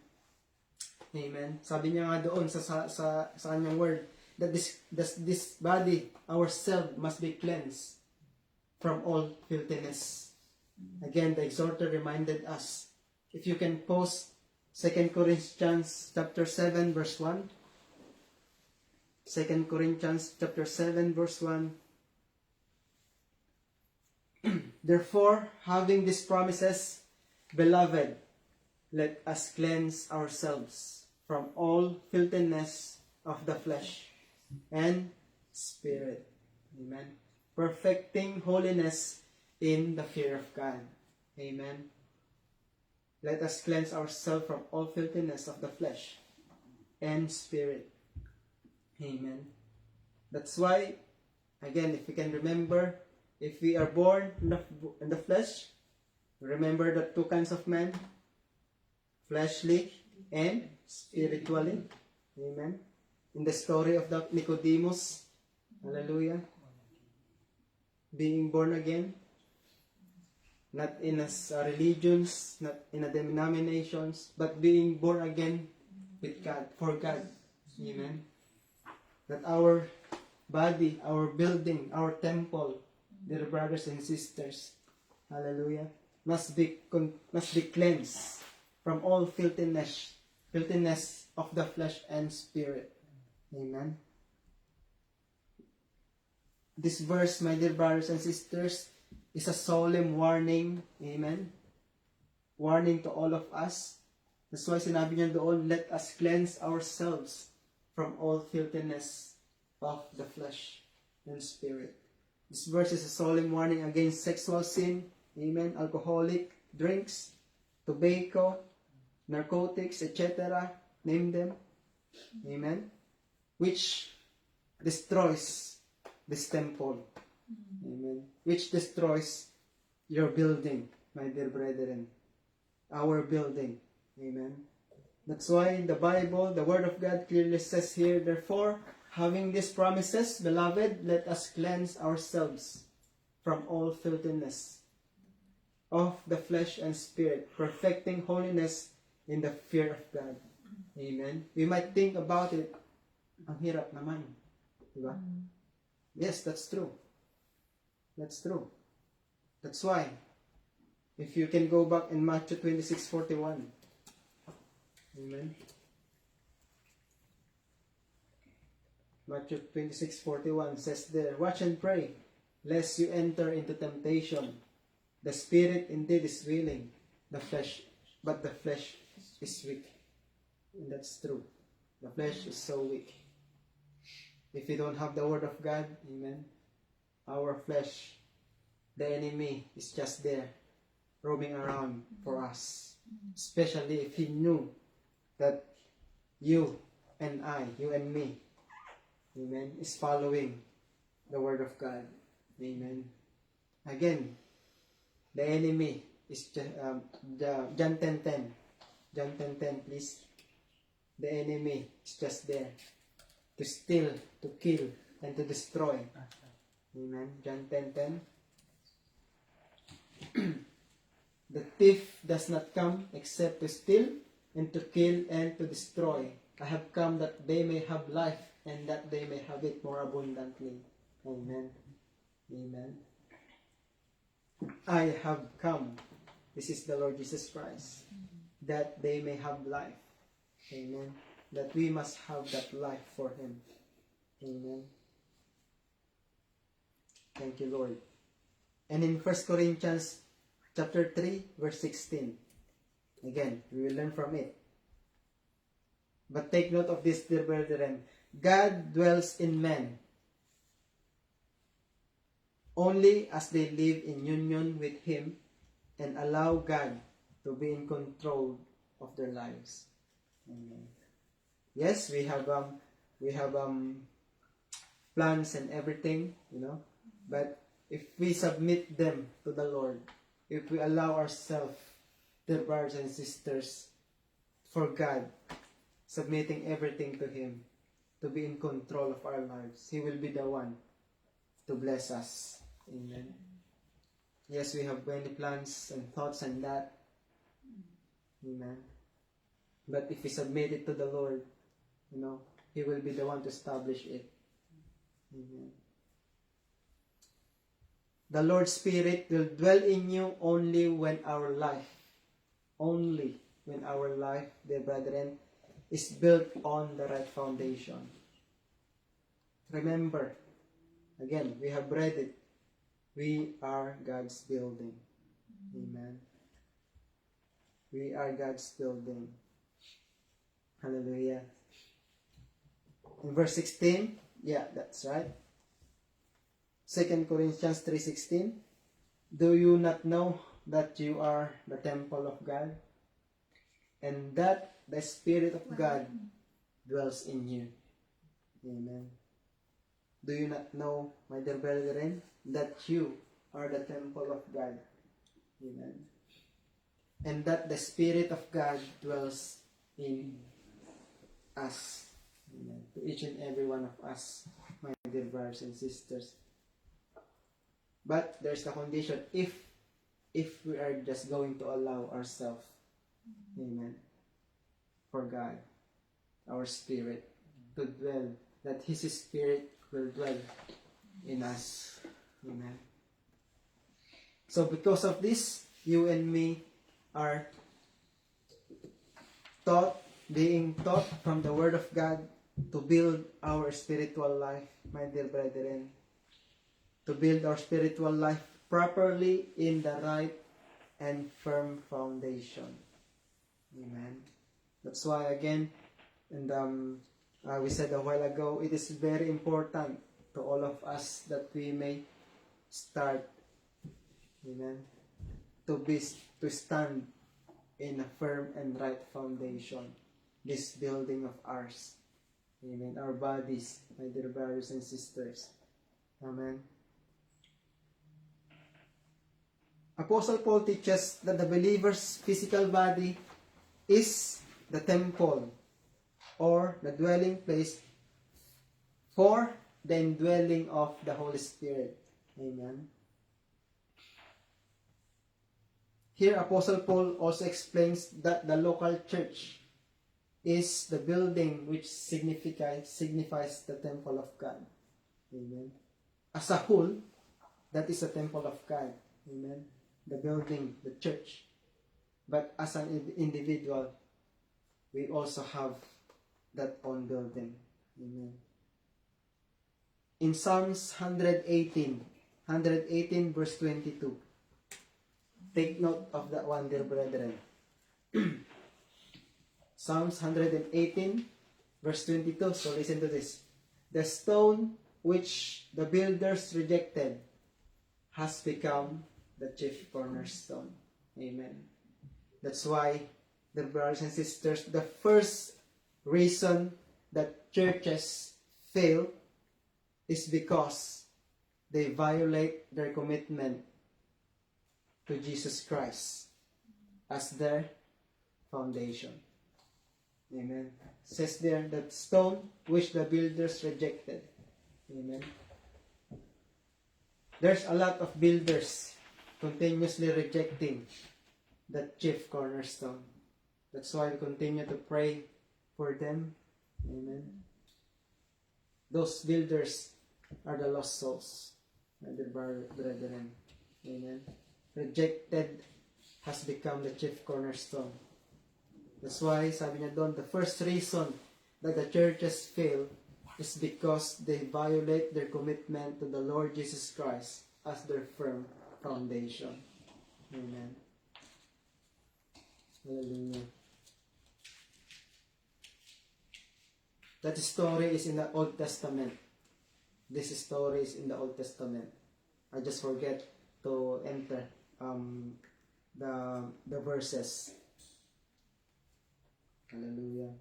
Amen. Sabi niya nga doon sa kanyang word that this body, ourselves, must be cleansed from all filthiness. Again, the exhorter reminded us. If you can post 2 Corinthians chapter 7 verse 1. 2 Corinthians chapter 7 verse 1. Therefore, having these promises, beloved, let us cleanse ourselves from all filthiness of the flesh and spirit. Amen. Perfecting holiness in the fear of God. Amen. Let us cleanse ourselves from all filthiness of the flesh and spirit. Amen. That's why, again, if we can remember, if we are born in the flesh, remember the two kinds of men, fleshly and spiritually. Amen. In the story of the Nicodemus, hallelujah, being born again, not in religions, not in denominations, but being born again with God, for God. Amen. That our body, our building, our temple, dear brothers and sisters, hallelujah, must be cleansed from all filthiness of the flesh and spirit. Amen. This verse, my dear brothers and sisters, is a solemn warning. Amen. Warning to all of us. That's why sinabi niya doon, let us cleanse ourselves from all filthiness of the flesh and spirit. This verse is a solemn warning against sexual sin, amen, alcoholic drinks, tobacco, narcotics, etc. Name them. Amen. Which destroys this temple. Amen. Which destroys your building, my dear brethren. Our building. Amen. That's why the Bible, the Word of God clearly says here, therefore, having these promises, beloved, let us cleanse ourselves from all filthiness of the flesh and spirit, perfecting holiness in the fear of God. Amen. We might think about it, ang hirap naman. Diba? Yes, that's true. That's true. That's why, if you can go back in Matthew 26:41. Amen. Matthew 26:41 says there, watch and pray, lest you enter into temptation. The spirit indeed is willing, but the flesh is weak. And that's true. The flesh is so weak. If you don't have the Word of God, amen, our flesh, the enemy is just there, roaming around for us. Especially if he knew that you and me, amen, is following the Word of God. Amen. Again, the enemy is John 10:10. John 10:10, please. The enemy is just there to steal, to kill, and to destroy. Amen. John 10:10. The thief does not come except to steal and to kill and to destroy. I have come that they may have life and that they may have it more abundantly. Amen. Amen. I have come. This is the Lord Jesus Christ. That they may have life. Amen. That we must have that life for Him. Amen. Thank you, Lord. And in 1 Corinthians chapter 3, verse 16. Again, we will learn from it. But take note of this, dear brethren. God dwells in men only as they live in union with Him and allow God to be in control of their lives. Amen. Yes, we have plans and everything, but if we submit them to the Lord, if we allow ourselves, dear brothers and sisters, for God, submitting everything to Him, to be in control of our lives, He will be the one to bless us. Amen. Yes, we have many plans and thoughts and that. Amen. But if we submit it to the Lord, He will be the one to establish it. Amen. The Lord's Spirit will dwell in you only when our life, dear brethren, is built on the right foundation. Remember, again, we have read it. We are God's building. Amen. We are God's building. Hallelujah. In verse 16, yeah, that's right. 2 Corinthians 3:16. Do you not know that you are the temple of God, and that the Spirit of God dwells in you? Amen. Do you not know, my dear brethren, that you are the temple of God? Amen. And that the Spirit of God dwells in us. Amen. To each and every one of us, my dear brothers and sisters. But there's the condition, if we are just going to allow ourselves, amen, for God, our spirit, to dwell, that His Spirit will dwell in us. Amen. So because of this, you and me are being taught from the Word of God to build our spiritual life, my dear brethren, to build our spiritual life properly in the right and firm foundation. Amen. That's why again, and we said a while ago, it is very important to all of us that we may start, amen, to stand in a firm and right foundation, this building of ours. Amen. Our bodies, my dear brothers and sisters. Amen. Apostle Paul teaches that the believer's physical body is the temple or the dwelling place for the indwelling of the Holy Spirit. Amen. Here, Apostle Paul also explains that the local church is the building which signifies the temple of God. Amen. As a whole, that is the temple of God. Amen. The building, the church. But as an individual, we also have that own building. Amen. In Psalms 118 verse 22, take note of that one, dear brethren. Psalms 118 verse 22, so listen to this. The stone which the builders rejected has become the chief cornerstone. Amen. That's why, the brothers and sisters, the first reason that churches fail is because they violate their commitment to Jesus Christ as their foundation. Amen. It says there, that stone which the builders rejected. Amen. There's a lot of builders continuously rejecting that chief cornerstone. That's why we continue to pray for them. Amen. Those builders are the lost souls, my dear brethren. Amen. Rejected has become the chief cornerstone. That's why, sabi niya doon, the first reason that the churches fail is because they violate their commitment to the Lord Jesus Christ as their firm foundation. Amen. Hallelujah. That story is in the Old Testament. This story is in the Old Testament. I just forget to enter the verses. Hallelujah.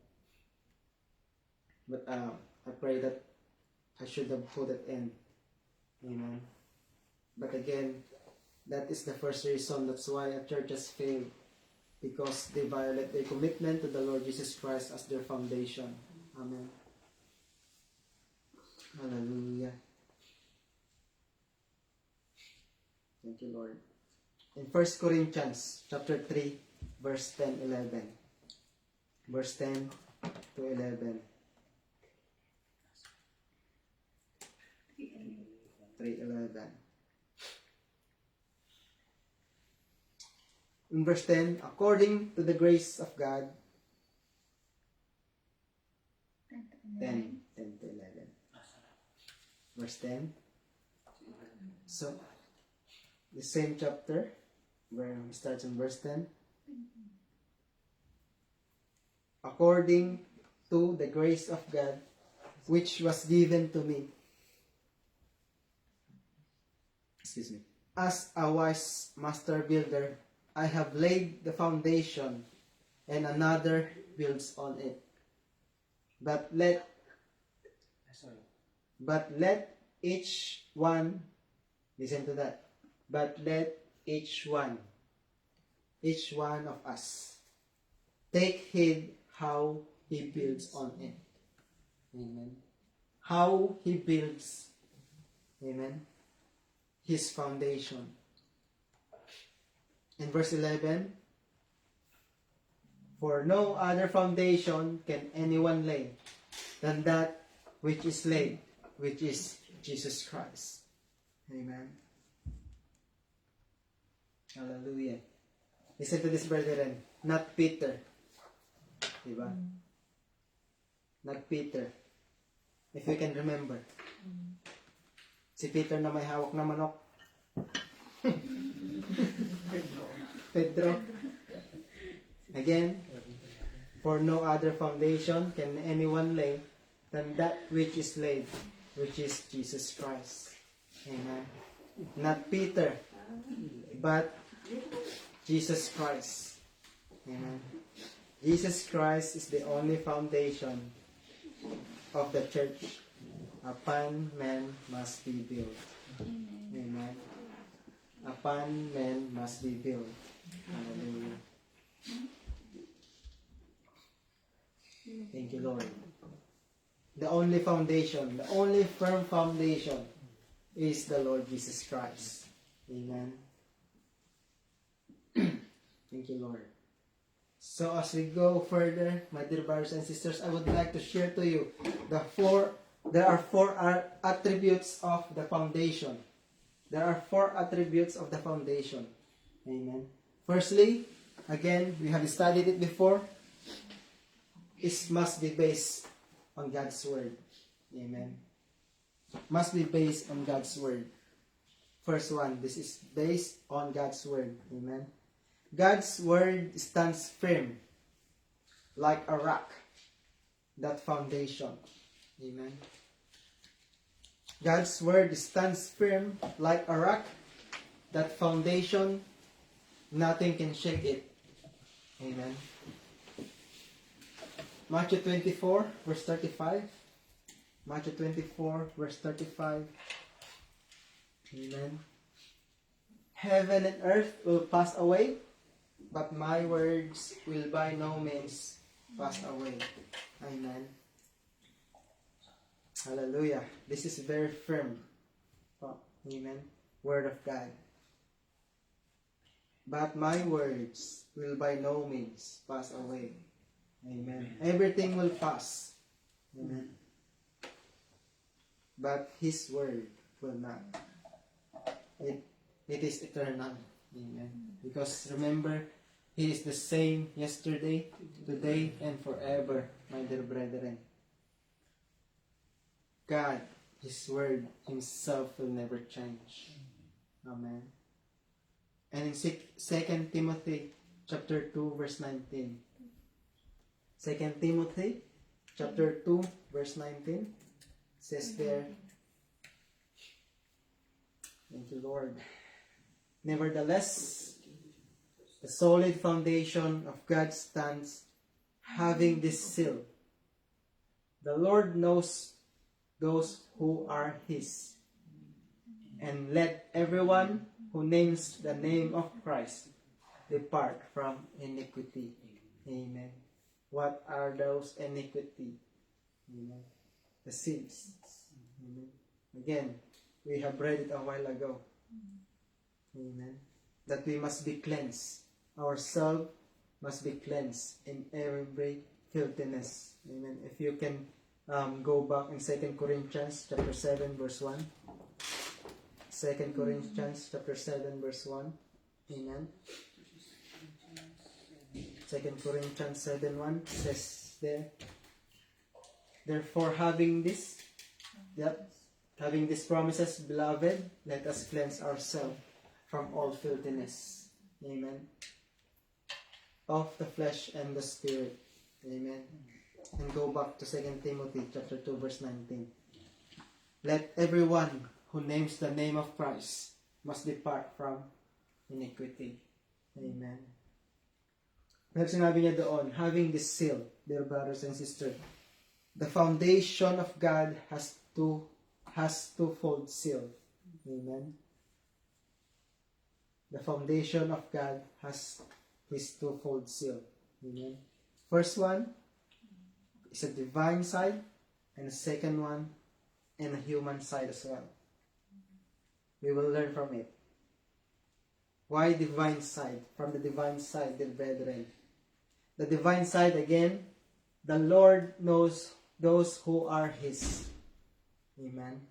But I pray that I should have put it in. Amen. But again, that is the first reason. That's why churches fail. Because they violate their commitment to the Lord Jesus Christ as their foundation. Amen. Hallelujah. Thank you, Lord. In 1 Corinthians chapter 3, verse 10-11. Verse 10 to 11. 3:11. In verse 10, according to the grace of God, 10 to 11. Verse 10. So, the same chapter, where it starts in verse 10. according to the grace of God, which was given to me. Excuse me. As a wise master builder, I have laid the foundation, and another builds on it. But let each one, listen to that, but let each one of us take heed how he builds on it. Amen. How he builds, amen, his foundation. In verse 11, for no other foundation can anyone lay than that which is laid, which is Jesus Christ. Amen. Hallelujah. Listen to this, brethren. Not Peter. Diba? Not Peter. If you can remember. Si Peter na may hawak na manok. Pedro. Again, for no other foundation can anyone lay than that which is laid, which is Jesus Christ. Amen. Not Peter, but Jesus Christ. Amen. Jesus Christ is the only foundation of the church. Upon men must be built. Amen. Upon men must be built. Hallelujah. Thank you, Lord. The only foundation, the only firm foundation is the Lord Jesus Christ. Amen. Thank you, Lord. So as we go further, my dear brothers and sisters, I would like to share to you there are four attributes of the foundation. There are four attributes of the foundation. Amen. Firstly, again, we have studied it before. It must be based on God's Word. Amen. Must be based on God's Word. First one, this is based on God's Word. Amen. God's Word stands firm like a rock. That foundation. Amen. God's Word stands firm like a rock. That foundation, nothing can shake it. Amen. Matthew 24, verse 35. Matthew 24, verse 35. Amen. Heaven and earth will pass away, but my words will by no means pass away. Amen. Hallelujah. This is very firm. Amen. Word of God. But my words will by no means pass away. Amen. Everything will pass. Amen. But His word will not. It is eternal. Amen. Because remember, He is the same yesterday, today, and forever, my dear brethren. God, His word Himself will never change. Amen. And in 2 Timothy chapter 2, verse 19. 2 Timothy chapter 2, verse 19 says there, thank you, Lord. Nevertheless, the solid foundation of God stands, having this seal. The Lord knows those who are His. And let everyone who names the name of Christ depart from iniquity. Amen. What are those iniquity? Amen. The sins. Amen. Again, we have read it a while ago. Amen. That we must be cleansed. Ourselves must be cleansed in every filthiness. Amen. If you can go back in 2 Corinthians chapter 7 verse 1. 2 Corinthians chapter 7 verse 1. Amen. 2 Corinthians 7:1 says there, therefore having these promises, beloved, let us cleanse ourselves from all filthiness. Amen. Of the flesh and the spirit, Amen. And go back to 2 Timothy chapter 2 verse 19. Let everyone who names the name of Christ must depart from iniquity. Amen. Pero sinabi niya doon, having this seal, dear brothers and sisters, the foundation of God has twofold seal. Amen. The foundation of God has his twofold seal. Amen. First one is a divine side, and the second one, and a human side as well. We will learn from it. Why divine side? From the divine side, dear brethren. The divine side again, the Lord knows those who are His. Amen.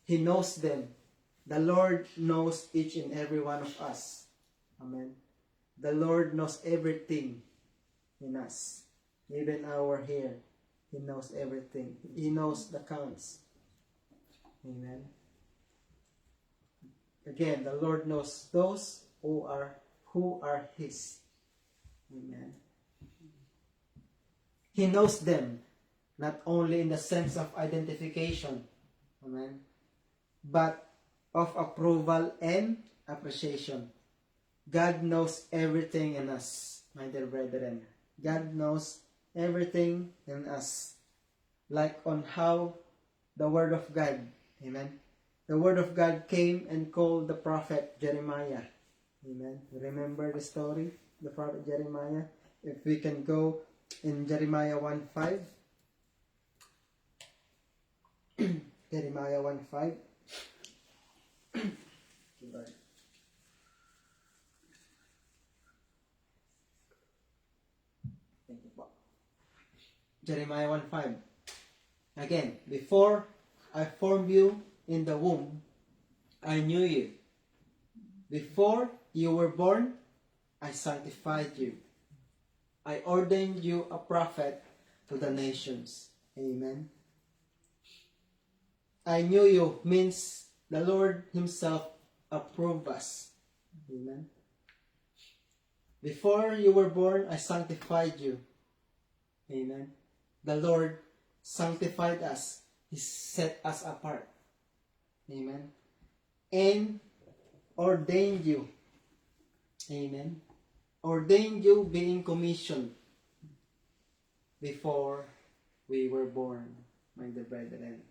He knows them. The Lord knows each and every one of us. Amen. The Lord knows everything in us. Even our hair. He knows everything. He knows the counts. Amen. Again, the Lord knows those who are His. Amen. He knows them, not only in the sense of identification, amen, but of approval and appreciation. God knows everything in us, my dear brethren. God knows everything in us. Like on how the Word of God, amen, the Word of God came and called the prophet Jeremiah. Amen. Remember the story? The prophet Jeremiah? If we can go in Jeremiah 1:5. Jeremiah 1:5. Jeremiah 1:5. Again, before I formed you in the womb, I knew you. Before you were born, I sanctified you. I ordained you a prophet to the nations. Amen. I knew you means the Lord Himself approved us. Amen. Before you were born, I sanctified you. Amen. The Lord sanctified us. He set us apart. Amen. And ordained you. Amen. Ordained you being commissioned before we were born, my dear brethren.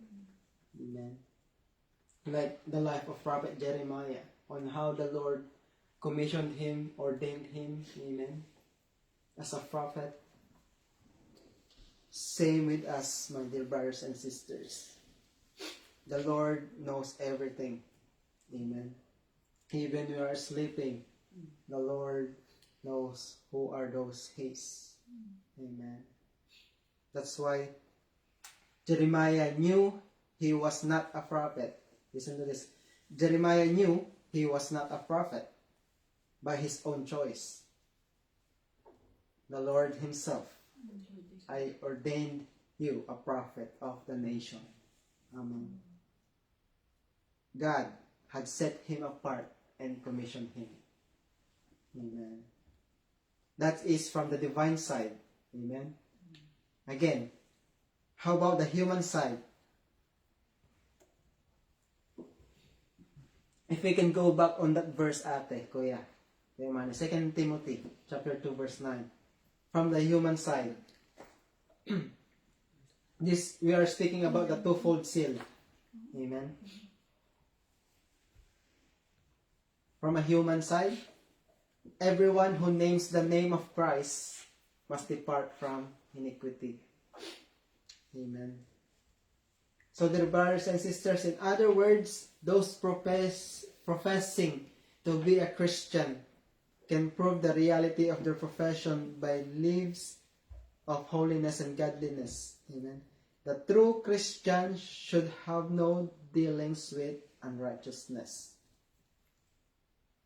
Amen. Like the life of Prophet Jeremiah, on how the Lord commissioned him, ordained him, amen, as a prophet. Same with us, my dear brothers and sisters. The Lord knows everything. Amen. Even when we are sleeping, the Lord knows who are those His. Amen. That's why Jeremiah knew he was not a prophet. Listen to this. Jeremiah knew he was not a prophet by his own choice. The Lord Himself, I ordained you a prophet of the nation. Amen. God had set him apart and commissioned him. Amen. That is from the divine side. Amen. Again, how about the human side? If we can go back on that verse, ate, kuya. 2 Timothy chapter 2 verse 9. From the human side. This, we are speaking about the twofold seal. Amen. From a human side, everyone who names the name of Christ must depart from iniquity. Amen. So, dear brothers and sisters, in other words, those professing to be a Christian can prove the reality of their profession by lives of holiness and godliness. Amen. The true Christian should have no dealings with unrighteousness.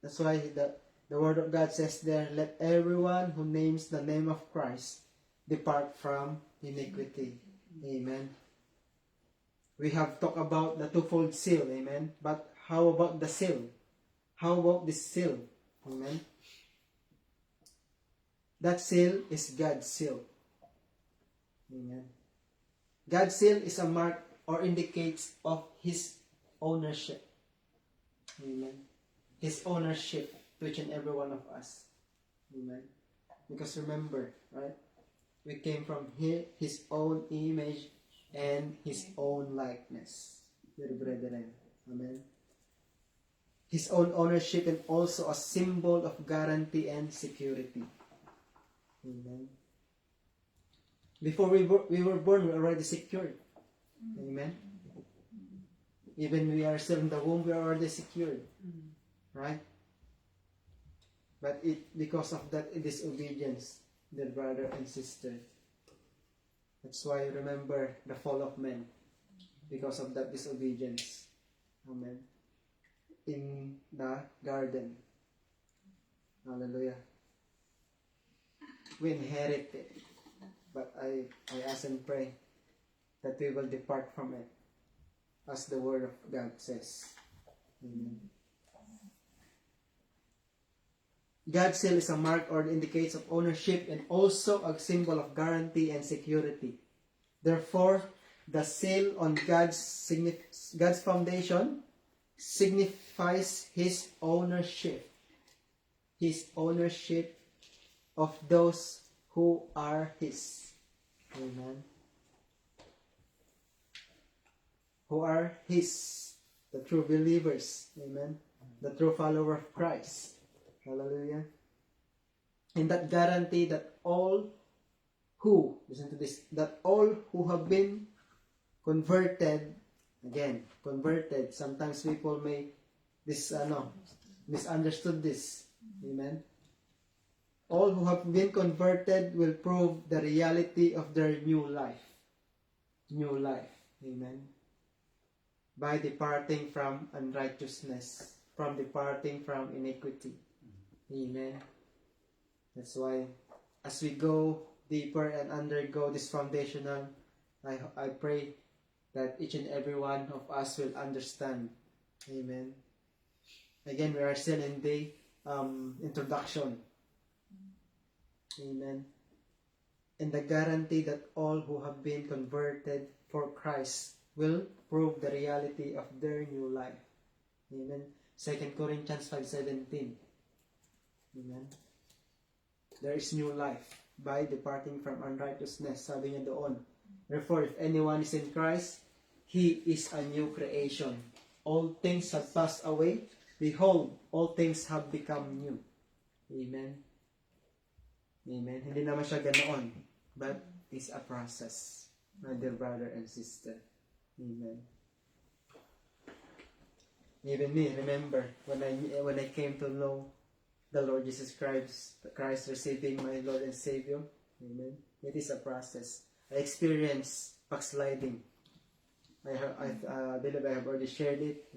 That's why the Word of God says there, let everyone who names the name of Christ depart from iniquity. Amen. We have talked about the twofold seal. Amen. But how about the seal? How about this seal? Amen. That seal is God's seal. Amen. God's seal is a mark or indicates of His ownership. Amen. His ownership to each and every one of us. Amen. Because remember, right? We came from His own image and His own likeness. Dear brethren. Amen. His own ownership and also a symbol of guarantee and security. Amen. Before we were born, we were already secured. Amen. Even we are still in the womb, we are already secured. Right? But because of that disobedience, dear brother and sister. That's why you remember the fall of man. Because of that disobedience. Amen. In the garden. Hallelujah. We inherit it. But I ask and pray that we will depart from it. As the word of God says. Amen. God's seal is a mark or indicates of ownership and also a symbol of guarantee and security. Therefore, the seal on God's foundation signifies His ownership. His ownership of those who are His. Amen. Who are His. The true believers. Amen. The true follower of Christ. Hallelujah. And that guarantee that all who, listen to this, that all who have been converted, again, converted, sometimes people may misunderstood this. Amen. All who have been converted will prove the reality of their new life. New life. Amen. By departing from unrighteousness, from departing from iniquity. Amen. That's why as we go deeper and undergo this foundational, I pray that each and every one of us will understand. Amen. Again, we are still in the introduction. Amen. And the guarantee that all who have been converted for Christ will prove the reality of their new life. Amen. 2 Corinthians 5:17. Amen. There is new life by departing from unrighteousness. Sabi niya doon. Therefore, if anyone is in Christ, he is a new creation. All things have passed away. Behold, all things have become new. Amen. Amen. Hindi naman siya ganoon. But it's a process. My dear brother and sister. Amen. Even me, remember, when I came to know the Lord Jesus Christ receiving my Lord and Savior. Amen. It is a process. I experienced backsliding. I believe I have already shared it,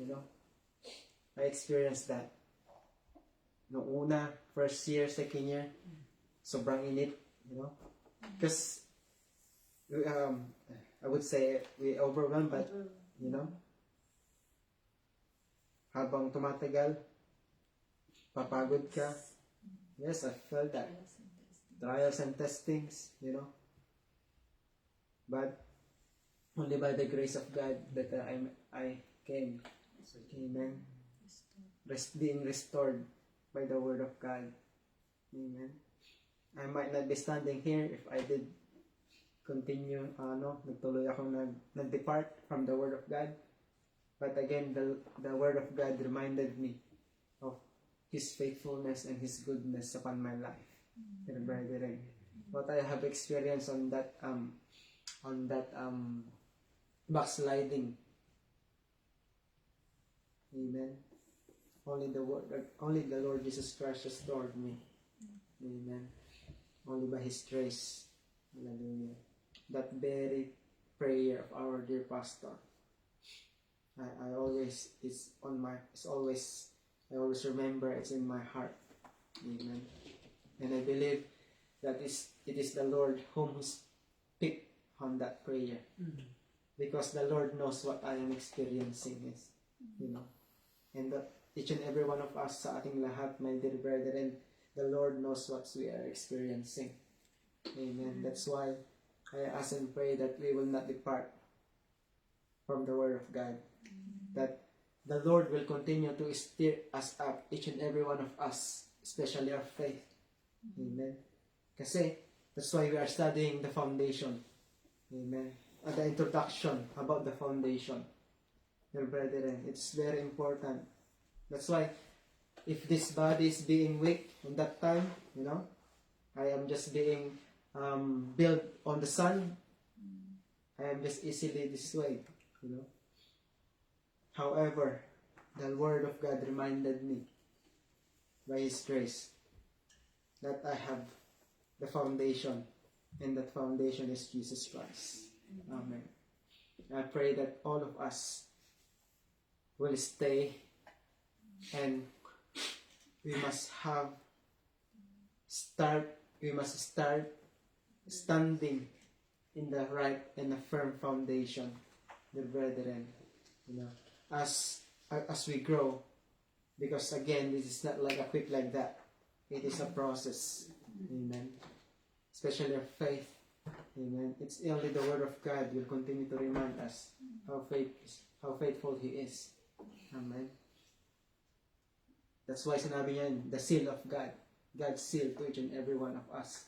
I experienced that. Noong una, first year, second year, sobrang init, Because, I would say, we overwhelmed, but, habang tumatagal, papagod ka. Yes, I felt that. Trials and testings, But only by the grace of God that I came. Amen. Being restored by the word of God. Amen. I might not be standing here if I did continue, nagtuloy ako nag-depart from the word of God. But again, the word of God reminded me of His faithfulness and His goodness upon my life. Dear brethren, what I have experienced on that backsliding. Amen. Only the Lord Jesus Christ restored me. Amen. Only by His grace. Hallelujah. That very prayer of our dear pastor. I always remember it's in my heart. Amen. And I believe that it is the Lord whom speak on that prayer. Because the Lord knows what I am experiencing and that each and every one of us sa ating lahat, my dear brethren, the Lord knows what we are experiencing. Amen. That's why I ask and pray that we will not depart from the Word of God. That the Lord will continue to stir us up, each and every one of us, especially our faith. Amen. Kasi, that's why we are studying the foundation. Amen. At the introduction about the foundation. Dear brethren, it's very important. That's why, if this body is being weak in that time, I am just being built on the sun, I am just easily destroyed. However, the Word of God reminded me by His grace that I have the foundation, and that foundation is Jesus Christ. Amen. I pray that all of us will stay, and we must start standing in the right and a firm foundation, the brethren, as we grow, because again, this is not like a quick like that. It is a process. Amen. Especially our faith. Amen. It's only the Word of God will continue to remind us how faithful He is. Amen. That's why sinabi niya, the seal of God. God's seal to each and every one of us.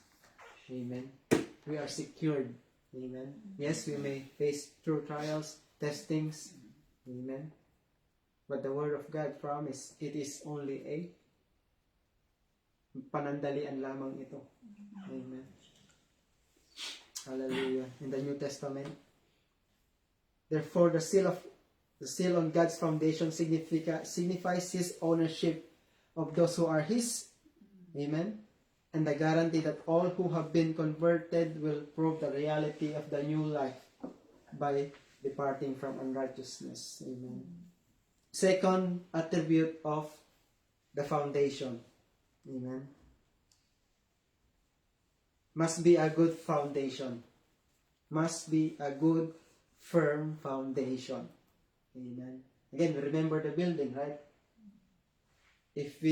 Amen. We are secured. Amen. Yes, we may face through trials, testings. Amen. But the Word of God promised, it is only a panandalian lamang ito. Amen. Hallelujah. In the New Testament, therefore the seal on God's foundation signifies His ownership of those who are His. Amen. And the guarantee that all who have been converted will prove the reality of the new life by departing from unrighteousness. Amen. Second attribute of the foundation. Amen. Must be a good foundation. Must be a good, firm foundation. Amen. Again, remember the building, right? If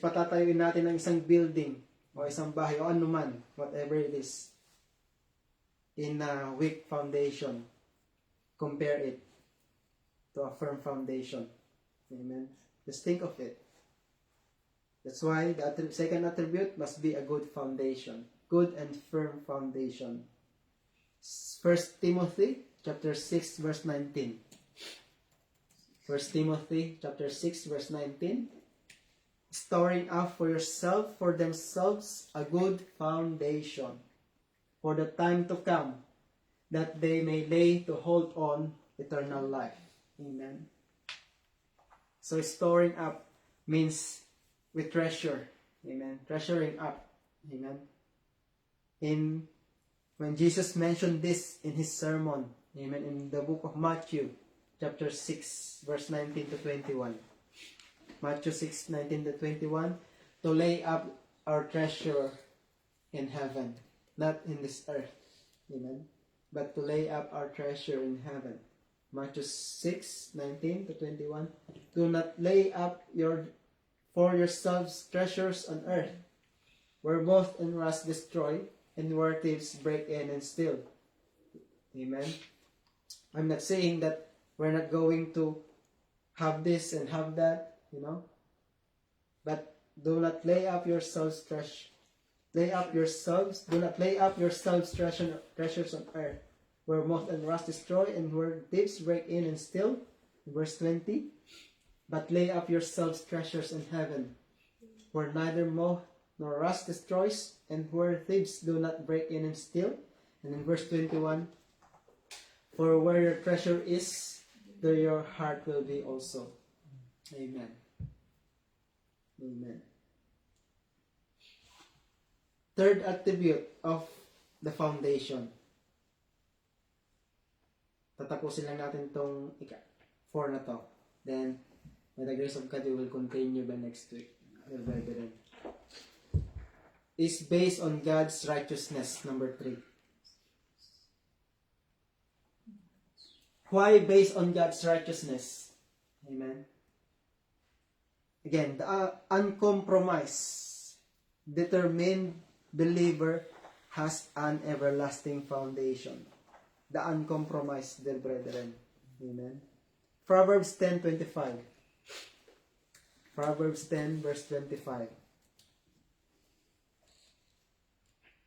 patatayuin natin ang isang building o isang bahay o anuman, whatever it is, in a weak foundation, compare it to a firm foundation. Amen. Just think of it. That's why the second attribute must be a good foundation. Good and firm foundation. 1 Timothy chapter 6 verse 19. 1 Timothy chapter 6 verse 19. Storing up for themselves a good foundation for the time to come, that they may lay to hold on eternal life. Amen. So storing up means we treasure. Amen. Treasuring up. Amen. When Jesus mentioned this in His sermon, amen, in the book of Matthew, chapter 6, verse 19 to 21. Matthew 6, 19 to 21, to lay up our treasure in heaven, not in this earth. Amen. But to lay up our treasure in heaven. Matthew 6, 19 to 21. Do not lay up for yourselves treasures on earth, where moth and rust destroy, and where thieves break in and steal. Amen. I'm not saying that we're not going to have this and have that, but do not lay up yourselves treasures on earth, where moth and rust destroy, and where thieves break in and steal. Verse 20. But lay up yourselves treasures in heaven, where neither moth nor rust destroys, and where thieves do not break in and steal. And in verse 21, for where your treasure is, there your heart will be also. Amen. Amen. Third attribute of the foundation. Tatapusin lang natin tong 4 na to. Then, by the grace of God, we will continue by next week. Is based on God's righteousness, number 3. Why based on God's righteousness? Amen. Again, the uncompromised, determined believer has an everlasting foundation. The uncompromised, dear brethren. Amen. Proverbs 10:25. Proverbs 10 verse 25.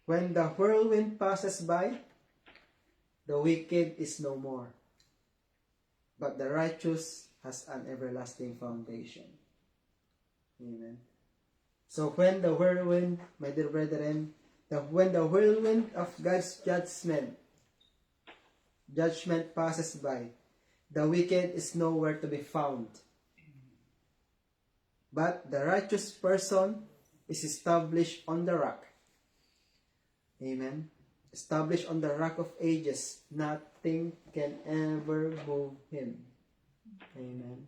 When the whirlwind passes by, the wicked is no more, but the righteous has an everlasting foundation. Amen. So when the whirlwind, my dear brethren, when the whirlwind of God's judgment passes by, the wicked is nowhere to be found. But the righteous person is established on the rock. Amen. Established on the rock of ages. Nothing can ever move him. Amen.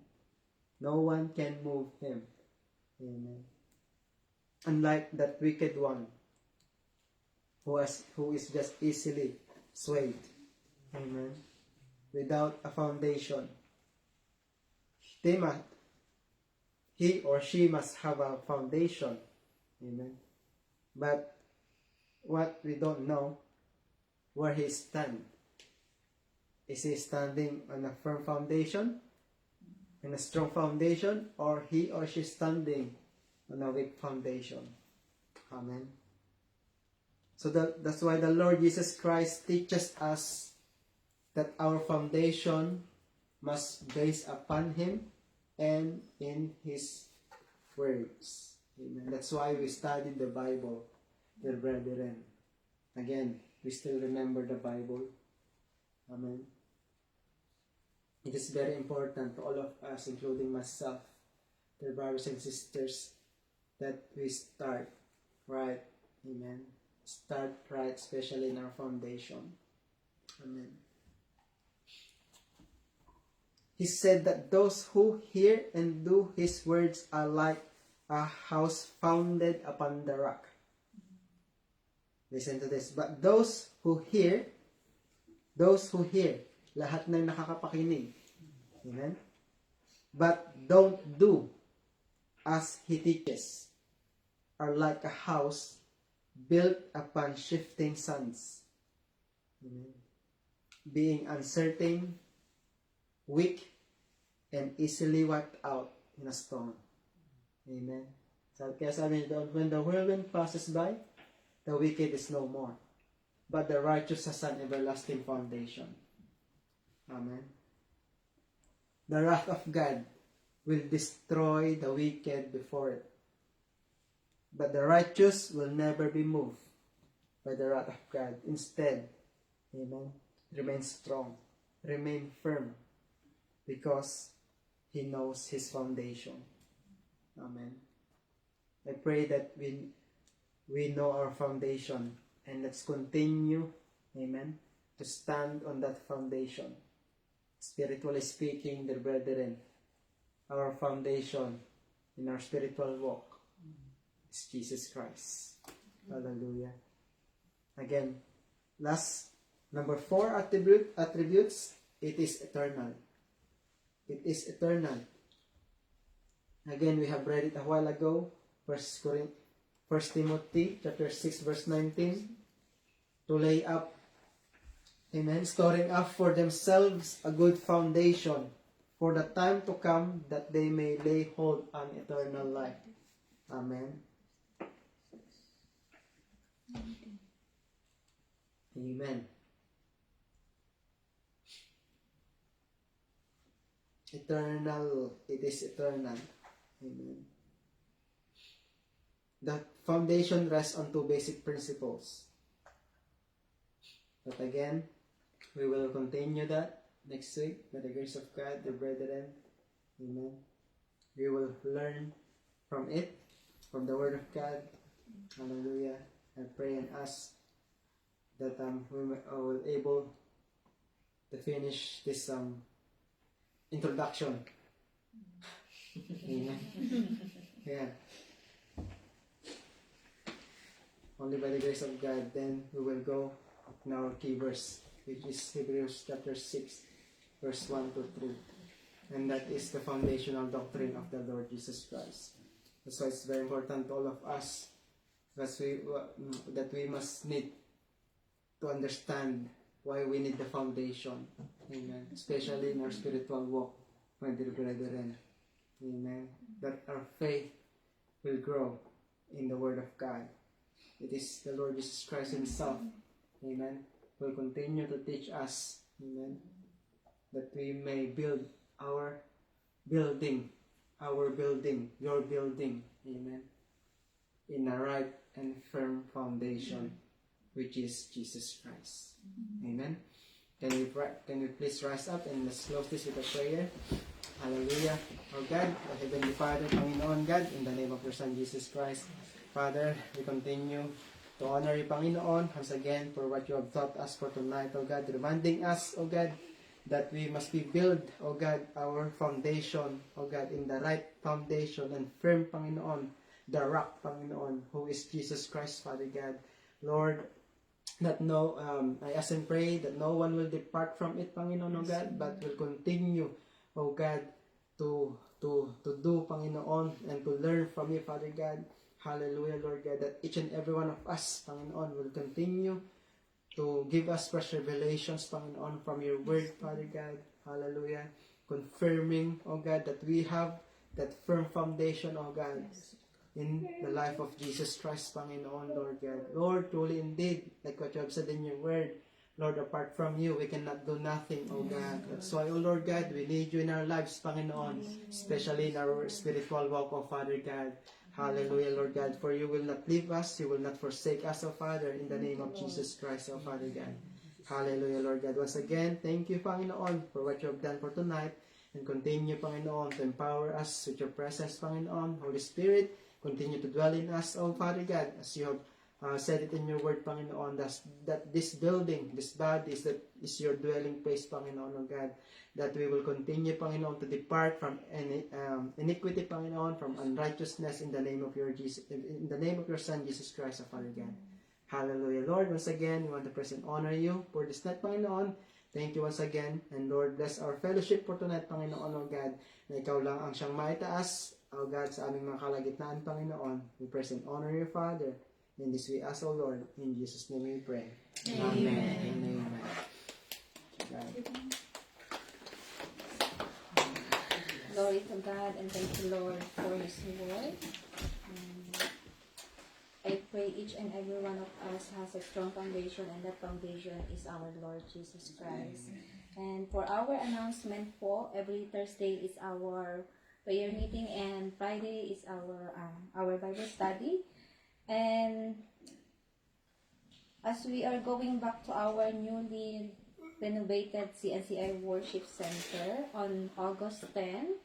No one can move him. Amen. Unlike that wicked one who is just easily swayed. Amen. Without a foundation. He or she must have a foundation. Amen. But what we don't know, where he stands. Is he standing on a firm foundation, in a strong foundation, or he or she standing on a weak foundation? Amen. So that's why the Lord Jesus Christ teaches us that our foundation must base upon him and in his words. Amen. That's why we study the Bible, dear brethren. Again, we still remember the Bible. Amen. It is very important to all of us, including myself, dear brothers and sisters, that we start right. Amen. Start right, especially in our foundation. Amen. He said that those who hear and do his words are like a house founded upon the rock. Listen to this. But those who hear, lahat ng nakakapakinig, amen? But don't do as he teaches, are like a house built upon shifting sands. Amen. Being uncertain, weak, and easily wiped out in a storm. Amen. So, kaya sabi niya, when the whirlwind passes by, the wicked is no more, but the righteous has an everlasting foundation. Amen. The wrath of God will destroy the wicked before it, but the righteous will never be moved by the wrath of God. Instead, amen, remain strong, remain firm, because he knows his foundation. Amen. I pray that we know our foundation, and let's continue, amen, to stand on that foundation. Spiritually speaking, dear brethren, our foundation in our spiritual walk is Jesus Christ. Hallelujah. Again, last, number 4 attributes, it is eternal. It is eternal. Again, we have read it a while ago, 1 Timothy chapter 6 verse 19, to lay up, amen, storing up for themselves a good foundation for the time to come, that they may lay hold on eternal life. Amen. Amen. Eternal, it is eternal. Amen. The foundation rests on 2 basic principles. But again, we will continue that next week by the grace of God, the brethren. Amen. We will learn from it, from the Word of God. Hallelujah. I pray and ask that we will able to finish this introduction. Amen. Yeah. Only by the grace of God, then we will go in our key verse, which is Hebrews chapter 6, verse 1 to 3. And that is the foundational doctrine of the Lord Jesus Christ. That's why it's very important to all of us that we must need to understand why we need the foundation. Amen. Especially in our spiritual walk, my dear brethren. Amen. That our faith will grow in the Word of God. It is the Lord Jesus Christ Himself. Amen. Will continue to teach us. Amen. That we may build our building, your building. Amen. In a right and firm foundation, which is Jesus Christ. Amen. Can we please rise up and let's close this with a prayer? Hallelujah. Oh God, our Heavenly Father, Panginoon God, in the name of your Son Jesus Christ, Father, we continue to honor you, Panginoon, once again for what you have taught us for tonight, oh God, reminding us, oh God, that we must be build, oh God, our foundation, oh God, in the right foundation and firm, Panginoon, the rock, Panginoon, who is Jesus Christ, Father God. Lord, that I ask and pray that no one will depart from it, Panginoon, oh God, but will continue, oh God, to do, Panginoon, and to learn from you, Father God. Hallelujah, Lord God, that each and every one of us, Panginoon, will continue to give us fresh revelations, Panginoon, from your word, Father God. Hallelujah. Confirming, oh God, that we have that firm foundation, oh God, in the life of Jesus Christ, Panginoon, Lord God. Lord, truly indeed, like what you have said in your word, Lord, apart from you, we cannot do nothing, oh God. That's why, oh Lord God, we need you in our lives, Panginoon, especially in our spiritual walk, oh Father God. Hallelujah, Lord God, for you will not leave us, you will not forsake us, oh Father, in the name of Jesus Christ, oh Father God. Hallelujah, Lord God. Once again, thank you, Panginoon, for what you have done for tonight, and continue, Panginoon, to empower us with your presence, Panginoon. Holy Spirit, continue to dwell in us, oh Father God, as you have said it in your word, Panginoon, that this building, this body is your dwelling place, Panginoon, oh God, that we will continue, Panginoon, to depart from iniquity, Panginoon, from unrighteousness in the name of in the name of your Son, Jesus Christ, oh Father God. Hallelujah, Lord. Once again, we want to praise and honor you for this night, Panginoon. Thank you once again, and Lord, bless our fellowship for tonight, Panginoon, oh God, na ikaw lang ang siyang maitaas, oh God, sa aming mga kalagitnaan, Panginoon. We praise and honor you, Father. In this we ask, O Lord, in Jesus' name we pray. Amen. Amen. Glory to God, and thank you, Lord, for His word. I pray each and every one of us has a strong foundation, and that foundation is our Lord Jesus Christ. And for our announcement po, every Thursday is our prayer meeting, and Friday is our Bible study. And as we are going back to our newly renovated CNCI Worship Center on August 10,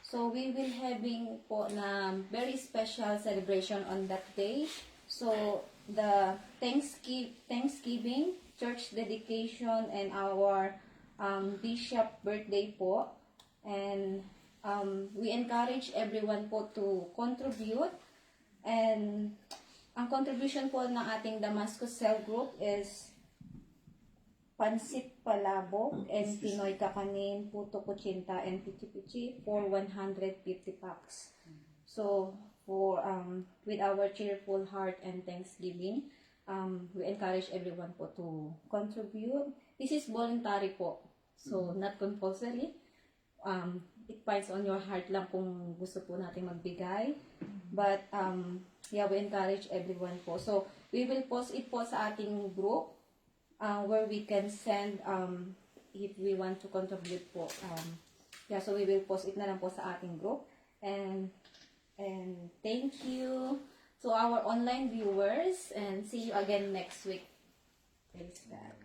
so we will having po na very special celebration on that day. So the Thanksgiving, church dedication, and our bishop birthday po. And we encourage everyone po to contribute. And ang contribution po ng ating Damascus Cell Group is Pansit Palabok and Pinoy Kakanin, Puto Kuchinta, and Pichi-Pichi for 150 packs. So, for with our cheerful heart and thanksgiving, we encourage everyone po to contribute. This is voluntary po, so not compulsory. It depends on your heart lang kung gusto po natin magbigay. But, yeah, we encourage everyone po. So, we will post it po sa ating group where we can send if we want to contribute po. Yeah, so we will post it na lang po sa ating group. And thank you to our online viewers, and see you again next week. Praise God.